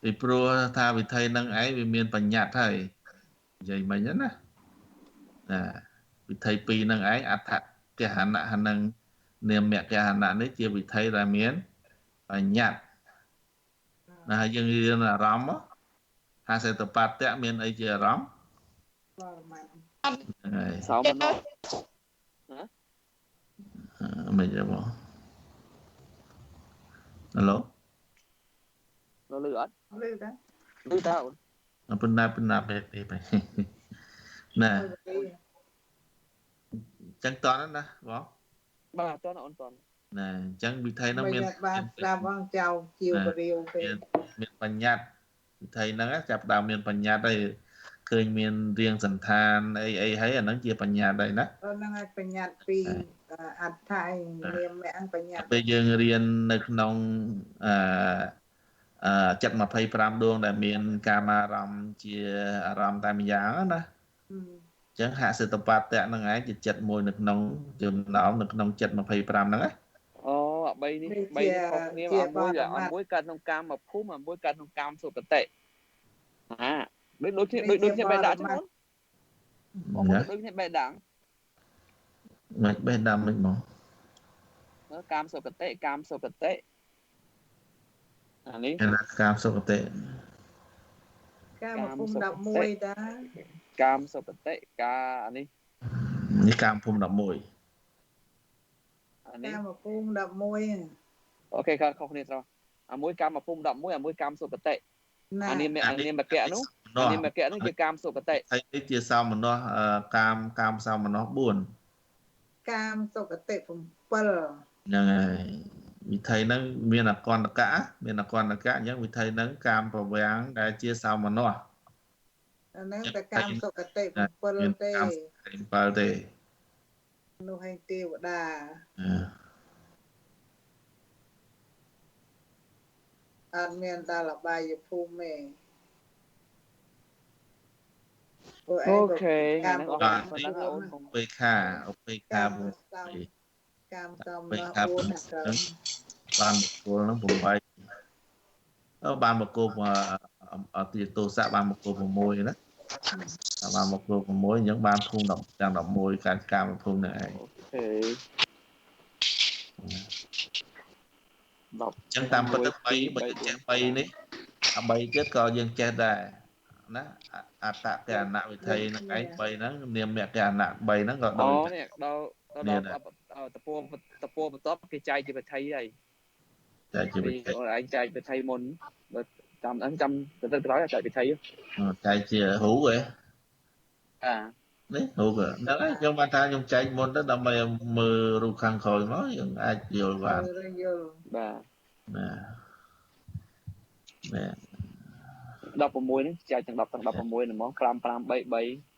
ពីព្រោះថាវិធីហ្នឹងឯងវាមានបញ្ញត្តិហើយនិយាយមិញណាណាវិធី2ហ្នឹងឯងអដ្ឋកហណៈហ្នឹងនាមកហណៈនេះជាវិធីដែលមានបញ្ញត្តិណាហើយយើងរៀនអារម្មណ៍50តបតៈមានអីជាអារម្មណ៍ហើយសោមណោមិនទេបងហេឡូលឺអត់លឺតាអូនប៉ុណ្ណាបែបនេះណាចឹងតន់ណាបងបាទតន់អូនតន់ណាអញ្ចឹងវិធីហ្នឹងមានបានស្ដាប់បងចៅជាវរាវពេកមានបញ្ញត្តិវិធីហ្នឹងចាប់ដើមមានបញ្ញត្តិហើយឃើញមានរៀងសន្តានអីហើយអាហ្នឹងជាបញ្ញត្តិហើយណាហ្នឹងហើយបញ្ញត្តិពីអដ្ឋាយនាមបញ្ញត្តិពេលយើងរៀននៅក្នុងចិត្ត25ដួងដែលមានកាមារម្មណ៍ជាអារម្មណ៍តែម្យ៉ាងណាអញ្ចឹងហសិតបតៈហ្នឹងឯងជាចិត្តមួយនៅក្នុងចំណោមនៅក្នុងចិត្ត25ហ្នឹងណាអូអា3នេះខុសគ្នាមួយកើតក្នុងកាមភូមិមួយកើតក្នុងកាមសុគតិដូចគ្នាបេះដាក់ចឹងអូនដូចគ្នាបេះដាក់មិនបេះដាក់មិនមកកាមសុគតិអានេះកាមសុគតិកាមភូមិ11តាកាមសុគតិអានេះកាមភូមិ11អានេះកាមភូមិ11អូខេខុសគ្នាត្រូវអាមួយកាមភូមិ11អាមួយកាមសុគតិអានេះមកៈនោះជាកាមសុគតិហើយនេះជាសោមនស្សកាមសោមនស្ស4 កាមសុគតិ7 ហ្នឹងហើយវិធីហ្នឹងមានអកន្តកៈមានអកន្តកៈអញ្ចឹងវិធីហ្នឹងកាមប្រវាំងដែលជាសោមនស្ស អាហ្នឹងតែកាមសុគតិ7 មាន ទេ កាម7ទេ នោះឲ្យទេវតា អត់មានដល់អបាយភូមិទេ អូខេ កាម ហ្នឹងអស់ កា ប៉ុណ្ណឹងអូន ឧបេខាឧបេខា មកាមសំ ឧបេ ណោះ ខា 4 ហ្នឹង ណា បានបកគលហ្នឹង8បានបកគលអតិទោសៈបានបកគល6ណាបានបកគល6អញ្ចឹងបានភូមិ10ទាំង11ការកាមភូមិហ្នឹងឯង អូខេ 10 អញ្ចឹងតាមពិតទៅ3បើចេះ3នេះ3ទៀតក៏យើងចេះដែរណាអត្តកអនវិធីហ្នឹងឯង3ហ្នឹងនាមកអនៈ3ហ្នឹងក៏ អូ ដូច នេះដល់តពួបន្ទាប់គេចែកជាវិធីហើយ តែជាវិធី អូឯងចែកវិធីមុនបើចាំទៅក្រោយចែកវិធី តែជារូបឯង អា នេះរូបហ្នឹងហើយខ្ញុំបានថាខ្ញុំចែកមុនទៅដើម្បីមើលរូបខាងក្រោយមកយើងអាចយល់បាន យល់ បាទ ណាណែ 16នេះចែកទាំង10ទាំង16ហ្មង5 5 3 3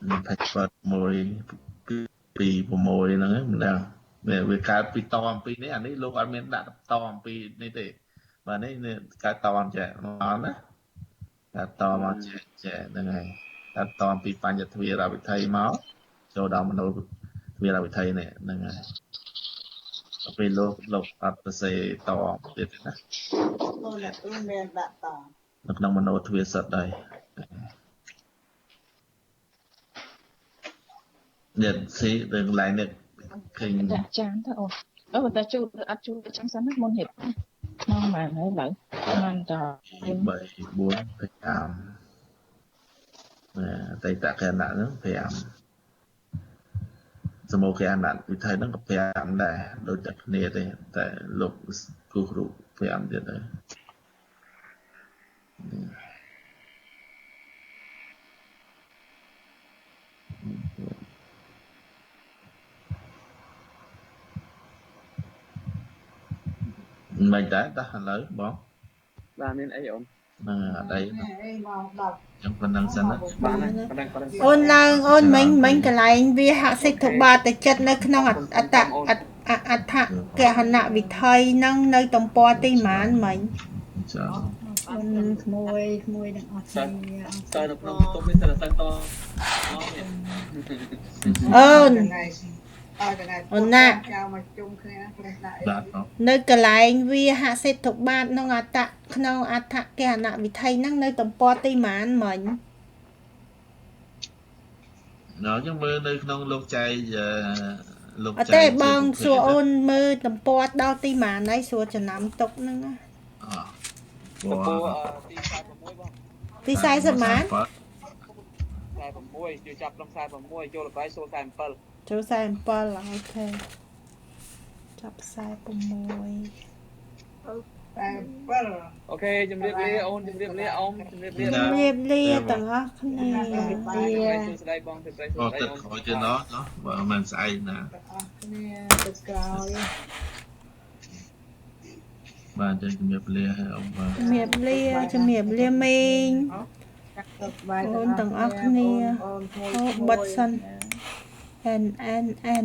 មានផាច់បាត់1 2 6ហ្នឹងមិនដឹងវាកើតពីតអំពីនេះអានេះលោកអត់មានដាក់តអំពីនេះទេបាទនេះកើតតអំចេះមកណាកើតតមកចេះហ្នឹងហើយកើតតអំពីបញ្ញទ្វារវិធីមកចូលដល់មនោទ្វារវិធីនេះហ្នឹងហើយដល់ពេលលោកអត់ប្រសេតអំទៀតណា អូអ្នកគ្រូមានដាក់ត នៅក្នុងមនោទ្វារសិតដែរនេះស៊ីដល់កន្លែងនេះឃើញ ដាក់ចានទៅអូបើតែជូតអត់ជូតទៅចាំសិនណាមុនហេតុមកបានហើយឡើយបានត 3 4 5តែតកណៈហ្នឹង5សមោគអនៈវិធីហ្នឹងក៏5ដែរដូចតែគ្នាទេតែលោកគ្រូ5ទៀតដែរមិនដែរតោះឥឡូវបង បាទមានអីអូន ហ្នឹងអត់អី អីមកដល់ ចឹងប៉ុណ្្នឹងសិនណា បាទប៉ុណ្ណឹង អូនឡើងអូនមិញកន្លែងវាហាក់សិទ្ធិបាតទៅចិត្តនៅក្នុងអត្តកហនវិធីហ្នឹងនៅទំព័រទីម៉ានមិញ ចា៎ អូនក្មួយទាំងអស់គ្នា តើនៅក្នុងបន្ទប់នេះសិនត អូន ថ្ងៃថ្ងៃ អូនណា ចៅមកជុំគ្នាផ្លេសដាក់អី បាទបង នៅកន្លែងវាហាក់សិទ្ធិបាតក្នុងក្នុងអត្តកហនវិធីហ្នឹងនៅទំព័រទីម៉ានមិញ ដល់ចឹងមើលនៅក្នុងលោកចែកលោក អត់ទេបងសួរអូនមើលទំព័រដល់ទីម៉ានហើយសួរចំណាំទុកហ្នឹងណា អូ តពួទី46បង ទី40ម៉ាន 46ជួយចាប់ក្នុង46ចូលដល់47 ចូល47អូខេចាប់46 តែ7 អូខេជំរាបលាអូនជំរាបលាអូនជំរាបលា ជំរាបលាទាំងអស់គ្នា សួស្ដីបងទៅស្ដីសួ អូ ស្ដី ទឹក អូន ក្រោយទៀតណោះបើមិនស្អែកណា អស់គ្នាទៅក្រោយ បាទចឹងជំរាបលាឲ្យôngបាទ ជំរាបលាមេង អូនទាំងអស់គ្នា អូន អូបិទសិន N